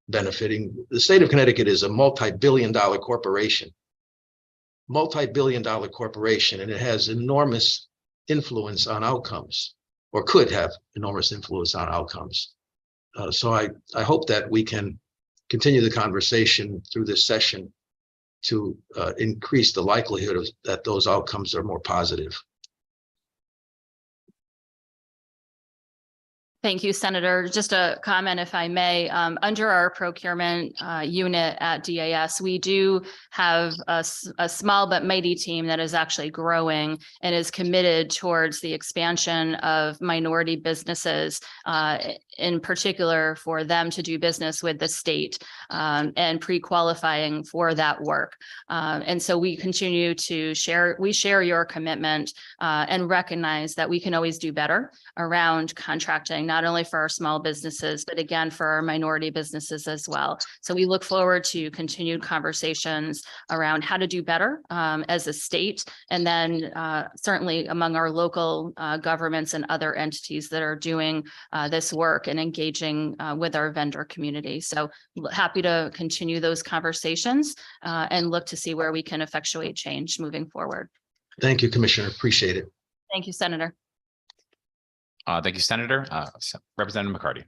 benefiting. The state of Connecticut is a multi-billion-dollar corporation, and it has enormous influence on outcomes, or could have enormous influence on outcomes. So I hope that we can continue the conversation through this session to increase the likelihood of that those outcomes are more positive. Thank you, Senator. Just a comment, if I may, under our procurement unit at DAS, we do have a small but mighty team that is actually growing and is committed towards the expansion of minority businesses, in particular for them to do business with the state and pre-qualifying for that work. And so we continue to share your commitment and recognize that we can always do better around contracting, not only for our small businesses, but again, for our minority businesses as well. So we look forward to continued conversations around how to do better as a state, and then certainly among our local governments and other entities that are doing this work and engaging with our vendor community. So happy to continue those conversations and look to see where we can effectuate change moving forward. Thank you, Commissioner. Appreciate it. Thank you, Senator. Thank you, Senator. Representative McCarty.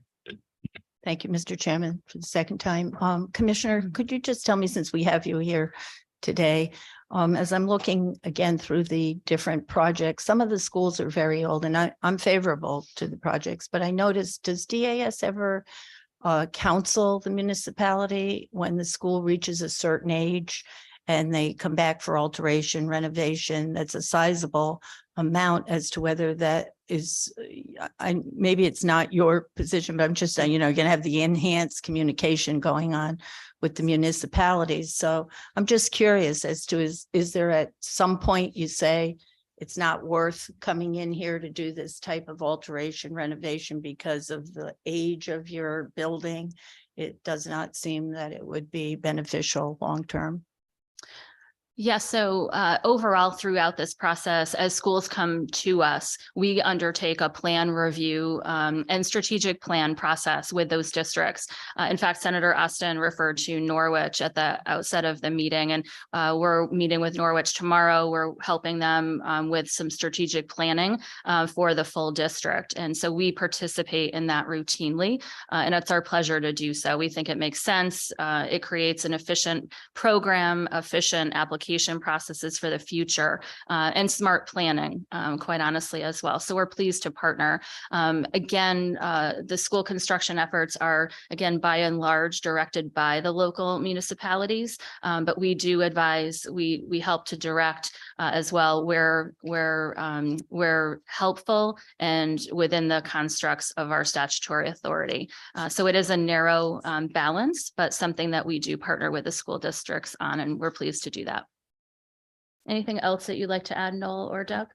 Thank you, Mr. Chairman, for the second time. Commissioner, could you just tell me, since we have you here today, as I'm looking again through the different projects, some of the schools are very old, and I'm favorable to the projects, but I noticed, does DAS ever counsel the municipality when the school reaches a certain age and they come back for alteration, renovation, that's a sizable amount, as to whether that is, maybe it's not your position, but I'm just saying, you're going to have the enhanced communication going on with the municipalities. So I'm just curious as to, is there at some point you say it's not worth coming in here to do this type of alteration, renovation because of the age of your building? It does not seem that it would be beneficial long-term. Yes, so overall throughout this process, as schools come to us, we undertake a plan review and strategic plan process with those districts. In fact, Senator Austin referred to Norwich at the outset of the meeting, and we're meeting with Norwich tomorrow. We're helping them with some strategic planning for the full district. And so we participate in that routinely, and it's our pleasure to do so. We think it makes sense. It creates an efficient program, efficient application processes for the future, and smart planning, quite honestly, as well. So we're pleased to partner. Again, the school construction efforts are, again, by and large, directed by the local municipalities, but we do advise, we help to direct as well where we're helpful and within the constructs of our statutory authority. So it is a narrow balance, but something that we do partner with the school districts on, and we're pleased to do that. Anything else that you'd like to add, Noel or Doug?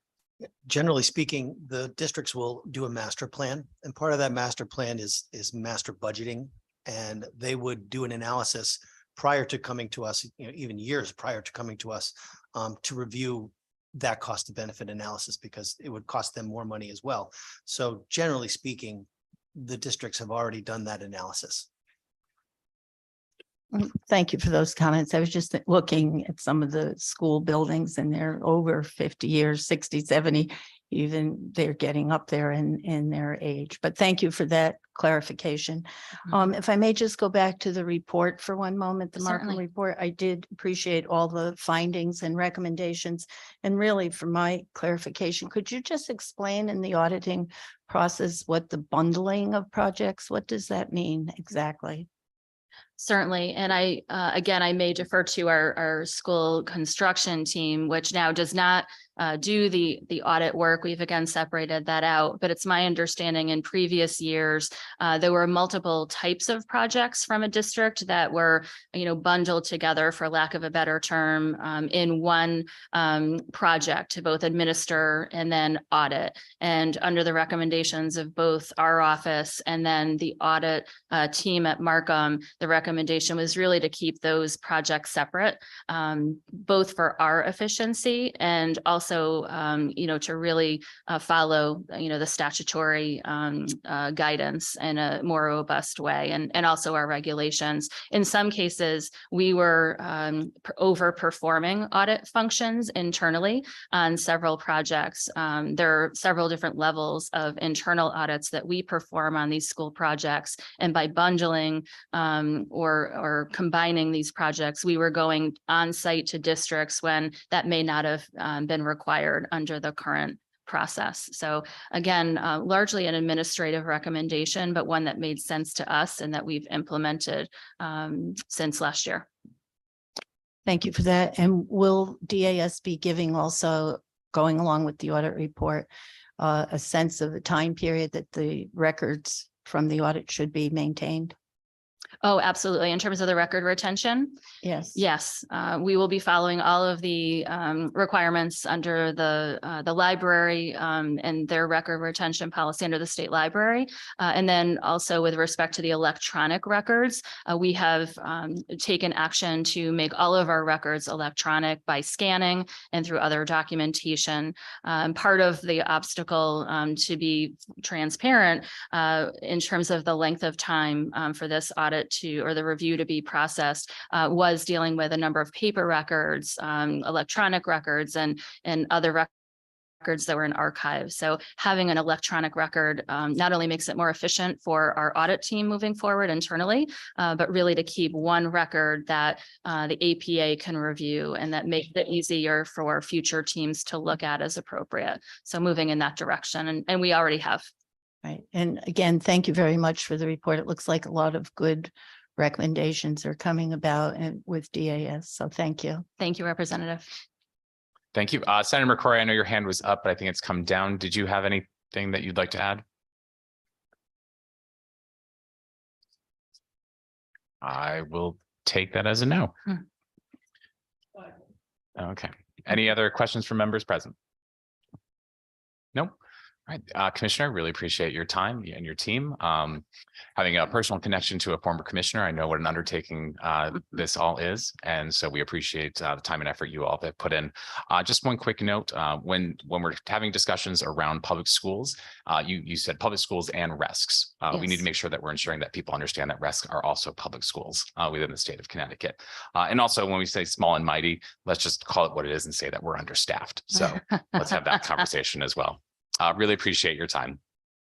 Generally speaking, the districts will do a master plan, and part of that master plan is master budgeting. And they would do an analysis prior to coming to us, even years prior to coming to us, to review that cost to benefit analysis, because it would cost them more money as well. So generally speaking, the districts have already done that analysis. Thank you for those comments. I was just looking at some of the school buildings, and they're over 50 years, 60, 70, even they're getting up there in their age. But thank you for that clarification. If I may just go back to the report for one moment, the Markham Certainly. report, I did appreciate all the findings and recommendations. And really, for my clarification, could you just explain in the auditing process what the bundling of projects, what does that mean exactly? Certainly. And again, I may defer to our school construction team, which now does not do the audit work. We've again separated that out, but it's my understanding in previous years, there were multiple types of projects from a district that were, bundled together, for lack of a better term, in one project to both administer and then audit. And under the recommendations of both our office and then the audit team at Markham, the recommendation was really to keep those projects separate, both for our efficiency and also also, to really follow, the statutory guidance in a more robust way, and also our regulations. In some cases, we were overperforming audit functions internally on several projects. There are several different levels of internal audits that we perform on these school projects, and by bundling or combining these projects, we were going on site to districts when that may not have been required under the current process. So again, largely an administrative recommendation, but one that made sense to us and that we've implemented since last year. Thank you for that. And will DAS be giving also, going along with the audit report, a sense of the time period that the records from the audit should be maintained? Oh, absolutely. In terms of the record retention, Yes. yes, we will be following all of the requirements under the library and their record retention policy under the state library. And then also with respect to the electronic records, we have taken action to make all of our records electronic by scanning and through other documentation. Part of the obstacle, to be transparent, in terms of the length of time for this audit or the review to be processed, was dealing with a number of paper records, electronic records, and other records that were in archives. So having an electronic record not only makes it more efficient for our audit team moving forward internally, but really to keep one record that the APA can review, and that makes it easier for future teams to look at as appropriate. So moving in that direction, and we already have. Right. And again, thank you very much for the report. It looks like a lot of good recommendations are coming about and with DAS. So thank you. Thank you, Representative. Thank you. Senator McCrory, I know your hand was up, but I think it's come down. Did you have anything that you'd like to add? I will take that as a no. Okay. Any other questions from members present? Nope. All right, Commissioner, really appreciate your time and your team. Having a personal connection to a former commissioner, I know what an undertaking this all is. And so we appreciate the time and effort you all have put in. Just one quick note, when we're having discussions around public schools, you said public schools and RESCs. We need to make sure that we're ensuring that people understand that RESCs are also public schools within the state of Connecticut. And also when we say small and mighty, let's just call it what it is and say that we're understaffed. So let's have that conversation as well. Really appreciate your time.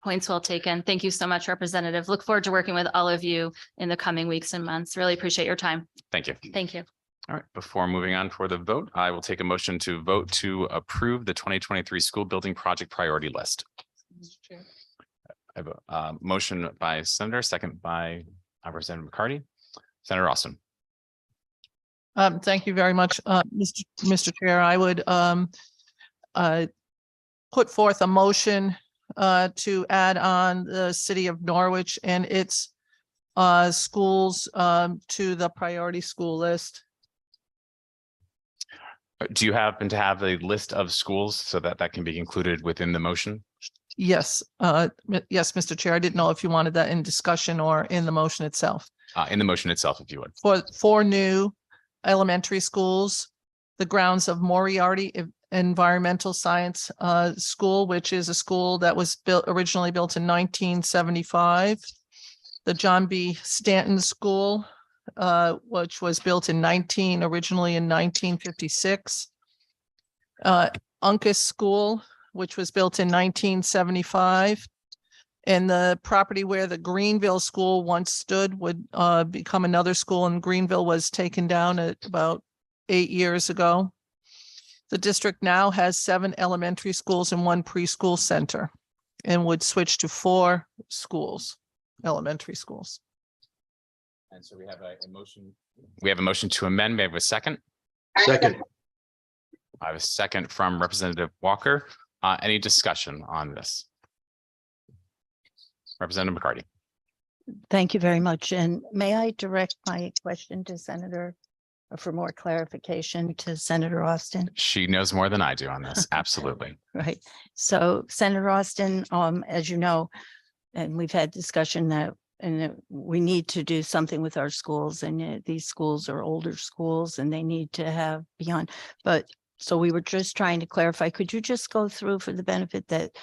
Points well taken. Thank you so much, Representative. Look forward to working with all of you in the coming weeks and months. Really appreciate your time. Thank you. Thank you. All right, before moving on for the vote, I will take a motion to vote to approve the 2023 school building project priority list. I have a motion by Senator, second by Representative McCarty. Senator Austin. Thank you very much, Mr. Chair. I would put forth a motion to add on the city of Norwich and its schools to the priority school list. Do you happen to have a list of schools so that that can be included within the motion? Yes, yes, Mr. Chair. I didn't know if you wanted that in discussion or in the motion itself. In the motion itself, if you would. For 4 new elementary schools, the grounds of Moriarty Environmental Science School, which is a school that was originally built in 1975. The John B. Stanton School, which was built originally in 1956. Uncas School, which was built in 1975. And the property where the Greenville School once stood would become another school, and Greenville was taken down at about 8 years ago. The district now has 7 elementary schools and 1 preschool center, and would switch to 4 schools, elementary schools. And so we have a motion. We have a motion to amend. May I have a second? Second. I have a second from Representative Walker. Any discussion on this? Representative McCarty. Thank you very much. And may I direct my question to Senator for more clarification to Senator Austin? She knows more than I do on this. Absolutely. Right. So Senator Austin, as you know, and we've had discussion that we need to do something with our schools, and these schools are older schools and they need to have beyond. But So we were just trying to clarify, could you just go through for the benefit that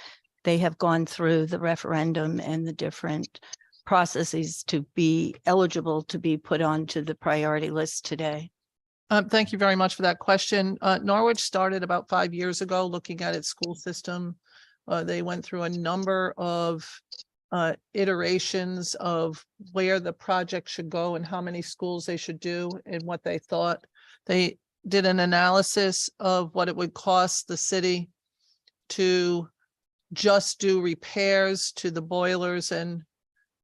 they have gone through the referendum and the different processes to be eligible to be put onto the priority list today? Thank you very much for that question. Norwich started about 5 years ago looking at its school system. They went through a number of iterations of where the project should go and how many schools they should do and what they thought. They did an analysis of what it would cost the city to just do repairs to the boilers and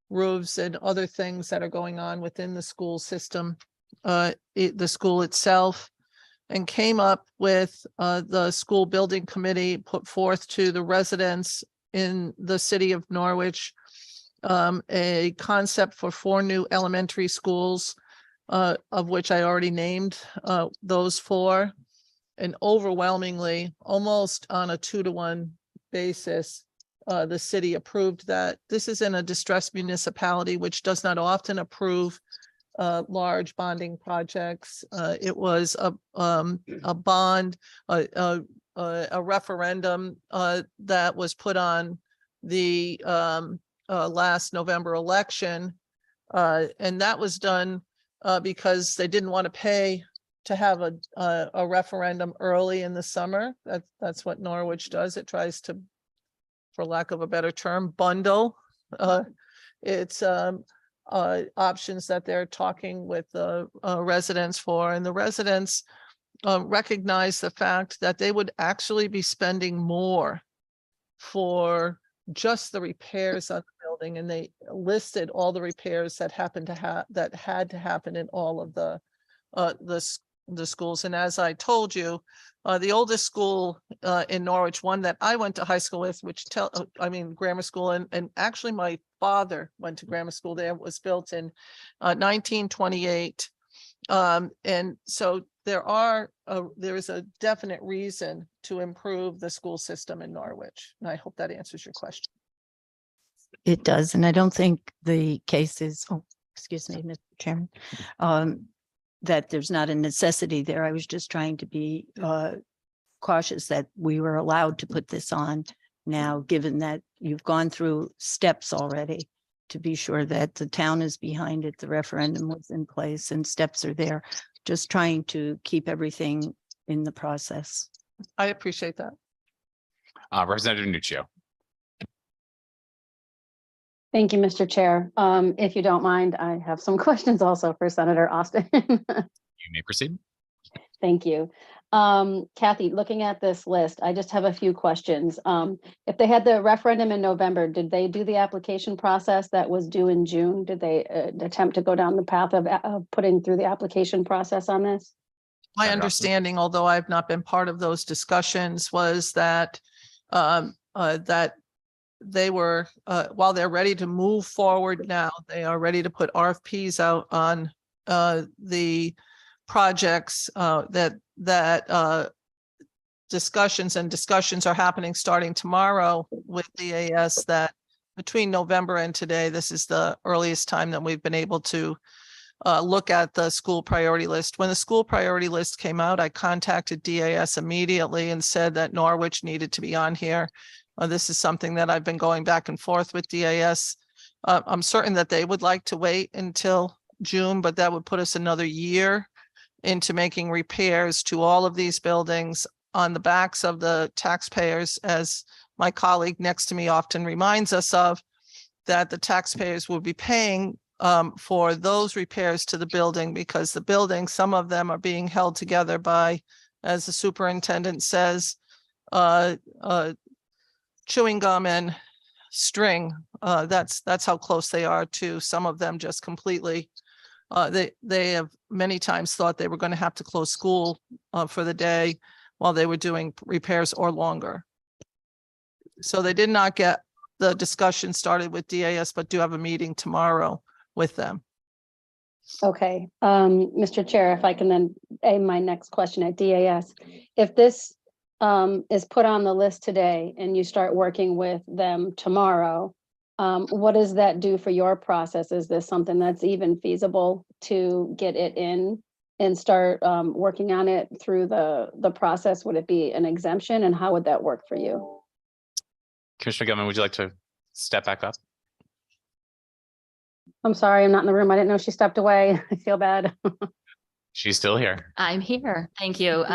roofs and other things that are going on within the school system, the school itself, and came up with the school building committee put forth to the residents in the city of Norwich a concept for 4 new elementary schools, of which I already named those 4, and overwhelmingly, almost on a 2-to-1 basis, the city approved that. This is in a distressed municipality, which does not often approve large bonding projects. It was a bond, a referendum that was put on the last November election. And that was done because they didn't want to pay to have a referendum early in the summer. That's what Norwich does. It tries to, for lack of a better term, bundle its options that they're talking with the residents for. And the residents recognize the fact that they would actually be spending more for just the repairs on the building, and they listed all the repairs that happened to that had to happen in all of the schools. And as I told you, the oldest school in Norwich, one that I went to high school with, grammar school, and actually my father went to grammar school there, was built in 1928. And so there is a definite reason to improve the school system in Norwich. And I hope that answers your question. It does, and I don't think the case is, excuse me, Mr. Chairman, that there's not a necessity there. I was just trying to be cautious that we were allowed to put this on now, given that you've gone through steps already to be sure that the town is behind it, the referendum was in place and steps are there. Just trying to keep everything in the process. I appreciate that. Representative Nuccio. Thank you, Mr. Chair. If you don't mind, I have some questions also for Senator Austin. You may proceed. Thank you. Kathy, looking at this list, I just have a few questions. If they had the referendum in November, did they do the application process that was due in June? Did they attempt to go down the path of putting through the application process on this? My understanding, although I've not been part of those discussions, was that that they were, while they're ready to move forward now, they are ready to put RFPs out on the projects that discussions are happening starting tomorrow with DAS, that between November and today, this is the earliest time that we've been able to look at the school priority list. When the school priority list came out, I contacted DAS immediately and said that Norwich needed to be on here. This is something that I've been going back and forth with DAS. I'm certain that they would like to wait until June, but that would put us another year into making repairs to all of these buildings on the backs of the taxpayers, as my colleague next to me often reminds us of, that the taxpayers will be paying for those repairs to the building, because the building, some of them are being held together by, as the superintendent says, chewing gum and string. That's how close they are to some of them, just completely. They have many times thought they were going to have to close school for the day while they were doing repairs or longer. So they did not get the discussion started with DAS, but do have a meeting tomorrow with them. Okay, Mr. Chair, if I can then aim my next question at DAS. If this is put on the list today and you start working with them tomorrow, what does that do for your process? Is this something that's even feasible to get it in and start working on it through the process? Would it be an exemption, and how would that work for you? Commissioner Gilman, would you like to step back up? I'm sorry, I'm not in the room. I didn't know she stepped away. I feel bad. She's still here. I'm here. Thank you.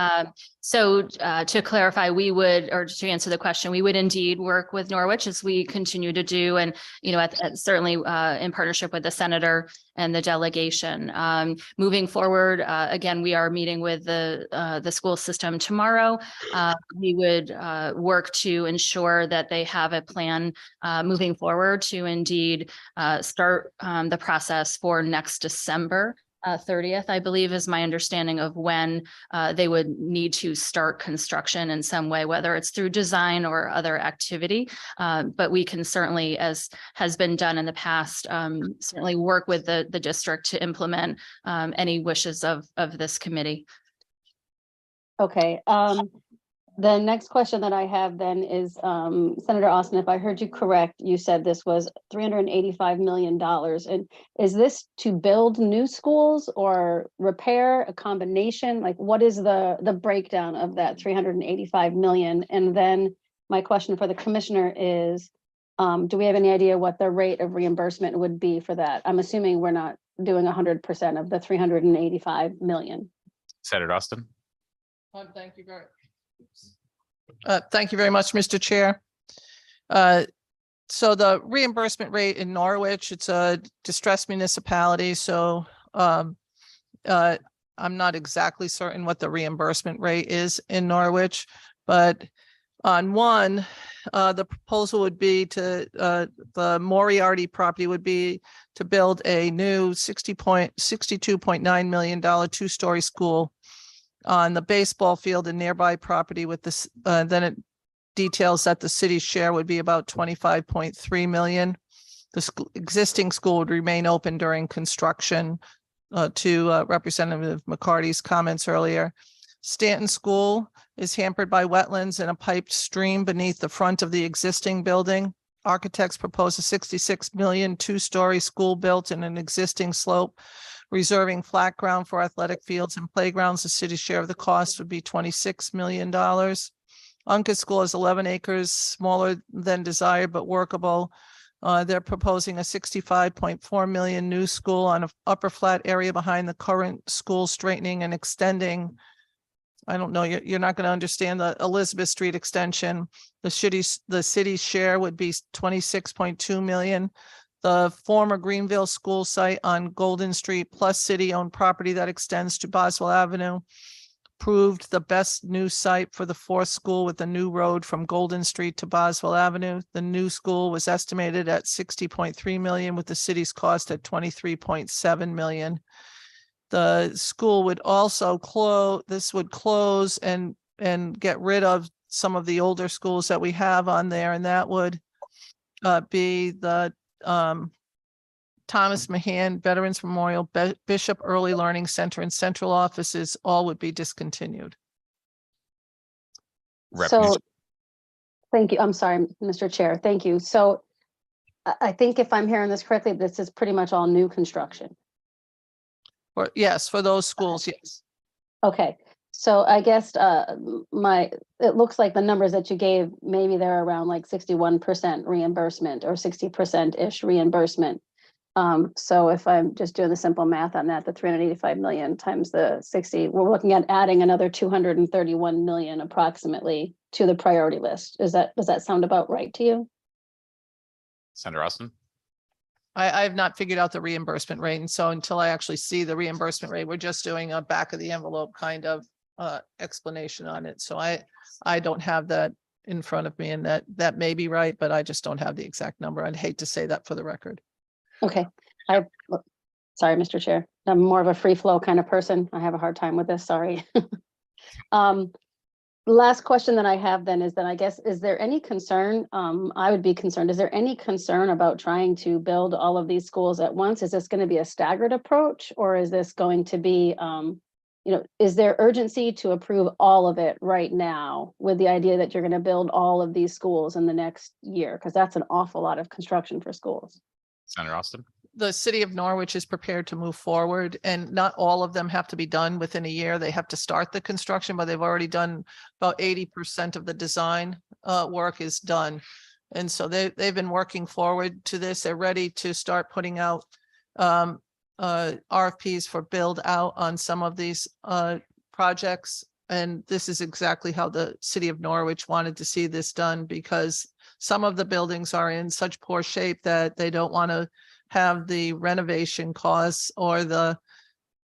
So to clarify, we would, or to answer the question, we would indeed work with Norwich as we continue to do, and, you know, certainly in partnership with the senator and the delegation. Moving forward, again, we are meeting with the school system tomorrow. We would work to ensure that they have a plan moving forward to indeed start the process for next December 30th, I believe, is my understanding of when they would need to start construction in some way, whether it's through design or other activity. But we can certainly, as has been done in the past, certainly work with the district to implement any wishes of this committee. Okay. The next question that I have then is, Senator Austin, if I heard you correct, you said this was $385 million. And is this to build new schools or repair, a combination? Like, what is the breakdown of that 385 million? And then my question for the commissioner is, do we have any idea what the rate of reimbursement would be for that? I'm assuming we're not doing 100% of the 385 million. Senator Austin. Thank you very much, Mr. Chair. So the reimbursement rate in Norwich, it's a distressed municipality. So I'm not exactly certain what the reimbursement rate is in Norwich, but on one, the proposal would be to the Moriarty property would be to build a new $62.9 million two-story school on the baseball field and nearby property with this, then it details that the city's share would be about 25.3 million. The existing school would remain open during construction to Representative McCarty's comments earlier. Stanton School is hampered by wetlands and a piped stream beneath the front of the existing building. Architects propose a 66 million two-story school built in an existing slope, reserving flat ground for athletic fields and playgrounds. The city's share of the cost would be $26 million. Uncas School is 11 acres, smaller than desired, but workable. They're proposing a 65.4 million new school on an upper flat area behind the current school, straightening and extending. I don't know, you're not going to understand the Elizabeth Street extension. The city's share would be 26.2 million. The former Greenville school site on Golden Street plus city-owned property that extends to Boswell Avenue proved the best new site for the fourth school with a new road from Golden Street to Boswell Avenue. The new school was estimated at 60.3 million with the city's cost at 23.7 million. The school would also close and get rid of some of the older schools that we have on there, and that would be the Thomas Mahan Veterans Memorial, Bishop Early Learning Center, and central offices all would be discontinued. So, thank you. I'm sorry, Mr. Chair. Thank you. So I think if I'm hearing this correctly, this is pretty much all new construction. Yes, for those schools, yes. Okay. So I guess it looks like the numbers that you gave, maybe they're around like 61% reimbursement or 60%-ish reimbursement. So if I'm just doing the simple math on that, the 385 million times the 60, we're looking at adding another 231 million approximately to the priority list. Does that sound about right to you? Senator Austin. I have not figured out the reimbursement rate. And so until I actually see the reimbursement rate, we're just doing a back of the envelope kind of explanation on it. So I don't have that in front of me, and that may be right, but I just don't have the exact number. I'd hate to say that for the record. Okay. Sorry, Mr. Chair. I'm more of a free flow kind of person. I have a hard time with this. Sorry. Last question that I have then is that I guess, is there any concern? I would be concerned. Is there any concern about trying to build all of these schools at once? Is this going to be a staggered approach, or is this going to be, is there urgency to approve all of it right now with the idea that you're going to build all of these schools in the next year? Because that's an awful lot of construction for schools. Senator Austin. the city of Norwich is prepared to move forward, and not all of them have to be done within a year. They have to start the construction, but they've already done about 80% of the design work is done. And so they've been working forward to this. They're ready to start putting out RFPs for build out on some of these projects. And this is exactly how the city of Norwich wanted to see this done, because some of the buildings are in such poor shape that they don't want to have the renovation costs or the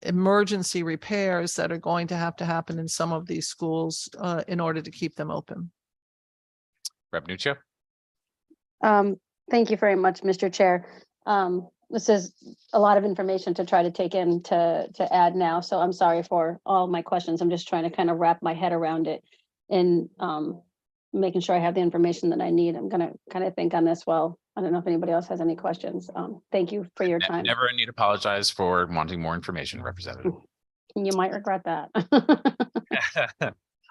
emergency repairs that are going to happen in some of these schools in order to keep them open. Rep. Nuccio. Thank you very much, Mr. Chair. This is a lot of information to try to take in to add now, so I'm sorry for all my questions. I'm just trying to kind of wrap my head around it and making sure I have the information that I need. I'm gonna kind of think on this well. I don't know if anybody else has any questions. Thank you for your time. Never need to apologize for wanting more information, Representative. You might regret that.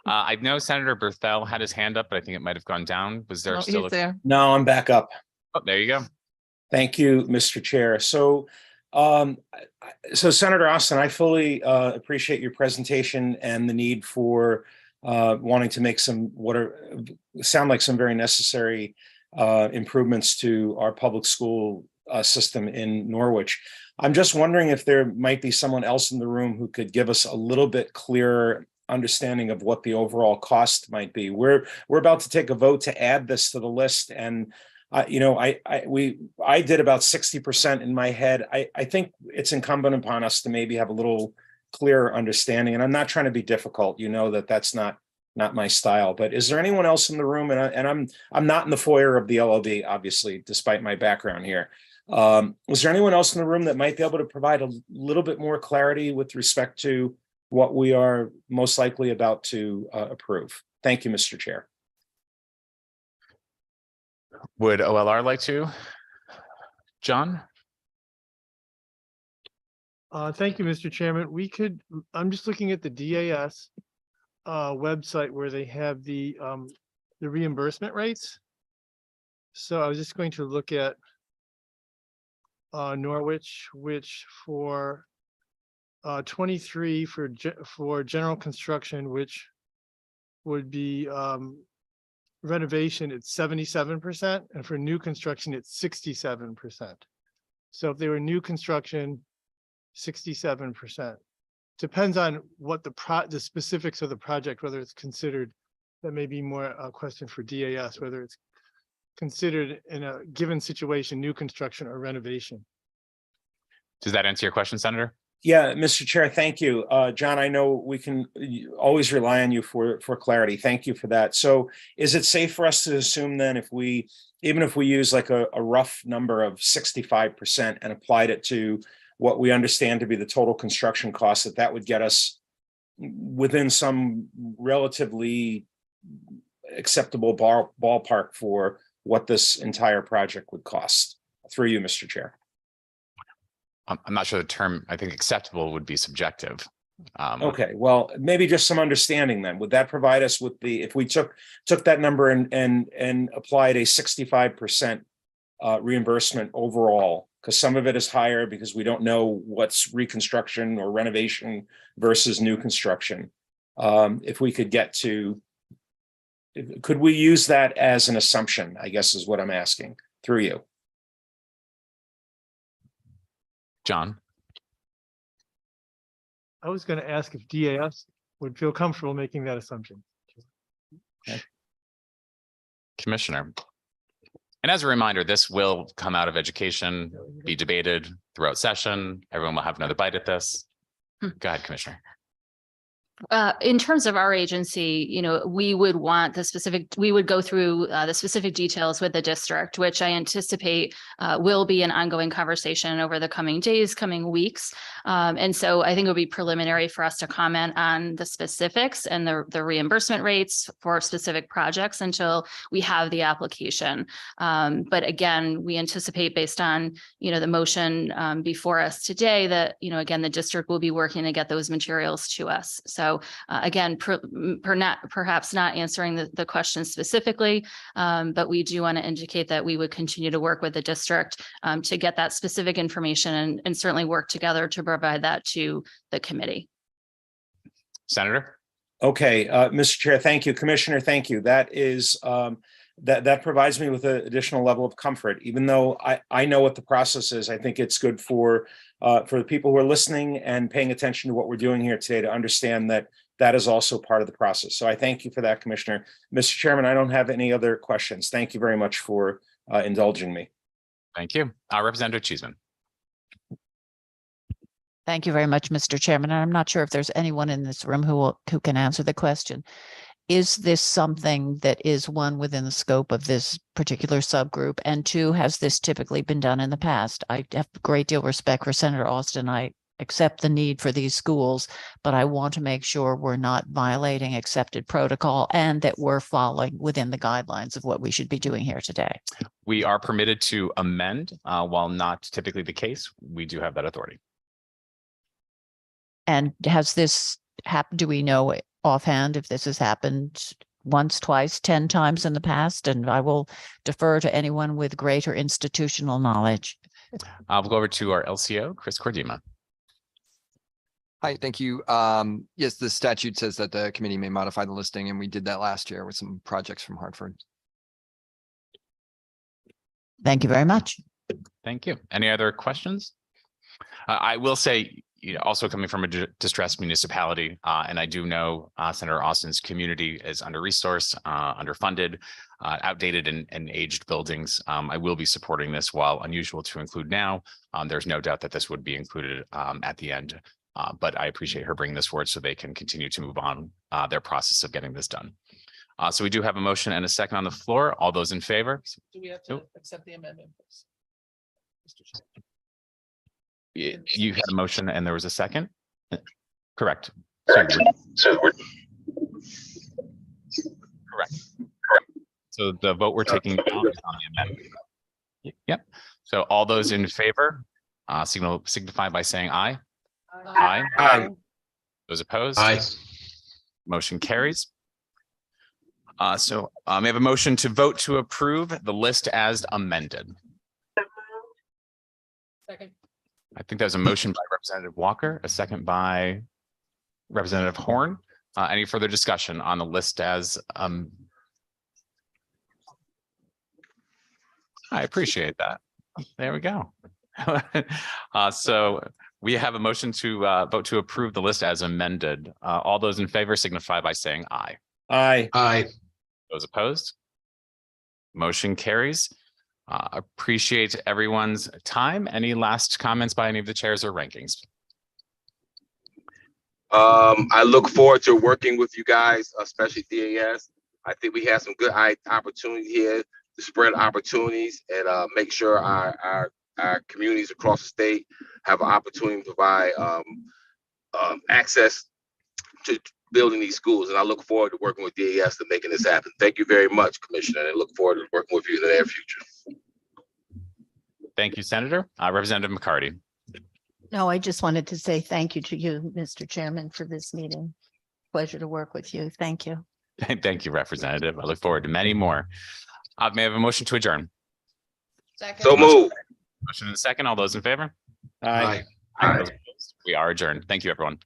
I know Senator Berthel had his hand up, but I think it might have gone down. Was there Oh, still? he's there. No, I'm back up. Oh, there you go. Thank you, Mr. Chair. So, Senator Austin, I fully appreciate your presentation and the need for wanting to make some sound like some very necessary improvements to our public school system in Norwich. I'm just wondering if there might be someone else in the room who could give us a little bit clearer understanding of what the overall cost might be. We're about to take a vote to add this to the list, and I did about 60% in my head. I think it's incumbent upon us to maybe have a little clearer understanding. And I'm not trying to be difficult. You know that that's not my style. But is there anyone else in the room? And I'm not in the foyer of the LLB, obviously, despite my background here. Was there anyone else in the room that might be able to provide a little bit more clarity with respect to what we are most likely about to approve? Thank you, Mr. Chair. Would OLR like to? John? Thank you, Mr. Chairman. I'm just looking at the DAS website where they have the reimbursement rates. So I was just going to look at Norwich, which for 23 for general construction, which would be renovation, it's 77%, and for new construction, it's 67%. So if they were new construction, 67%. Depends on what the specifics of the project, whether it's considered, that may be more a question for DAS, whether it's considered in a given situation, new construction or renovation. Does that answer your question, Senator? Yeah, Mr. Chair, thank you. John, I know we can always rely on you for clarity. Thank you for that. So is it safe for us to assume then even if we use like a rough number of 65% and applied it to what we understand to be the total construction cost, that would get us within some relatively acceptable ballpark for what this entire project would cost? Through you, Mr. Chair. I'm not sure the term, I think acceptable would be subjective. Okay, well, maybe just some understanding then. Would that provide us with if we took that number and applied a 65% reimbursement overall, because some of it is higher because we don't know what's reconstruction or renovation versus new construction. If we could get to, could we use that as an assumption, I guess is what I'm asking, through you. John? I was going to ask if DAS would feel comfortable making that assumption. Okay. Commissioner. And as a reminder, this will come out of education, be debated throughout session. Everyone will have another bite at this. Go ahead, Commissioner. In terms of our agency, we would want we would go through the specific details with the district, which I anticipate will be an ongoing conversation over the coming days, coming weeks. And so I think it would be preliminary for us to comment on the specifics and the reimbursement rates for specific projects until we have the application. But again, we anticipate based on, the motion before us today that, again, the district will be working to get those materials to us. So So again, perhaps not answering the question specifically, but we do want to indicate that we would continue to work with the district to get that specific information and certainly work together to provide that to the committee. Senator? Okay, Mr. Chair, thank you. Commissioner, thank you. That is, that provides me with an additional level of comfort. Even though I know what the process is, I think it's good for the people who are listening and paying attention to what we're doing here today to understand that that is also part of the process. So I thank you for that, Commissioner. Mr. Chairman, I don't have any other questions. Thank you very much for indulging me. Thank you. Representative Cheeseman. Thank you very much, Mr. Chairman. And I'm not sure if there's anyone in this room who can answer the question. Is this something that is one within the scope of this particular subgroup? And two, has this typically been done in the past? I have a great deal of respect for Senator Austin. I accept the need for these schools, but I want to make sure we're not violating accepted protocol and that we're following within the guidelines of what we should be doing here today. We are permitted to amend, while not typically the case. We do have that authority. And has this happened? Do we know offhand if this has happened once, twice, 10 times in the past? And I will defer to anyone with greater institutional knowledge. We'll go over to our LCO, Chris Cordima. Hi, thank you. Yes, the statute says that the committee may modify the listing, and we did that last year with some projects from Hartford. Thank you very much. Thank you. Any other questions? I will say, also coming from a distressed municipality, and I do know Senator Austin's community is under-resourced, underfunded, outdated and aged buildings. I will be supporting this. While unusual to include now, there's no doubt that this would be included at the end. But I appreciate her bringing this forward so they can continue to move on their process of getting this done. So we do have a motion and a second on the floor. All those in favor? Do we have to accept the amendment, please? You had a motion and there was a second? Correct. Correct. Correct. So the vote we're taking now is on the amendment. Yep. So all those in favor, signify by saying aye. Aye. Aye. Those opposed? Aye. Motion carries. So we have a motion to vote to approve the list as amended. Second. I think that was a motion by Representative Walker, a second by Representative Horn. Any further discussion on the list as I appreciate that. There we go. So we have a motion to vote to approve the list as amended. All those in favor signify by saying aye. Aye. Aye. Those opposed? Motion carries. Appreciate everyone's time. Any last comments by any of the chairs or rankings? I look forward to working with you guys, especially DAS. I think we have some good opportunity here to spread opportunities and make sure our communities across the state have an opportunity to provide access to building these schools. And I look forward to working with DAS to making this happen. Thank you very much, Commissioner, and I look forward to working with you in the near future. Thank you, Senator. Representative McCarty. No, I just wanted to say thank you to you, Mr. Chairman, for this meeting. Pleasure to work with you. Thank you. Thank you, Representative. I look forward to many more. May I have a motion to adjourn? Second. So move. Motion in a second. All those in favor? Aye. Aye. We are adjourned. Thank you, everyone.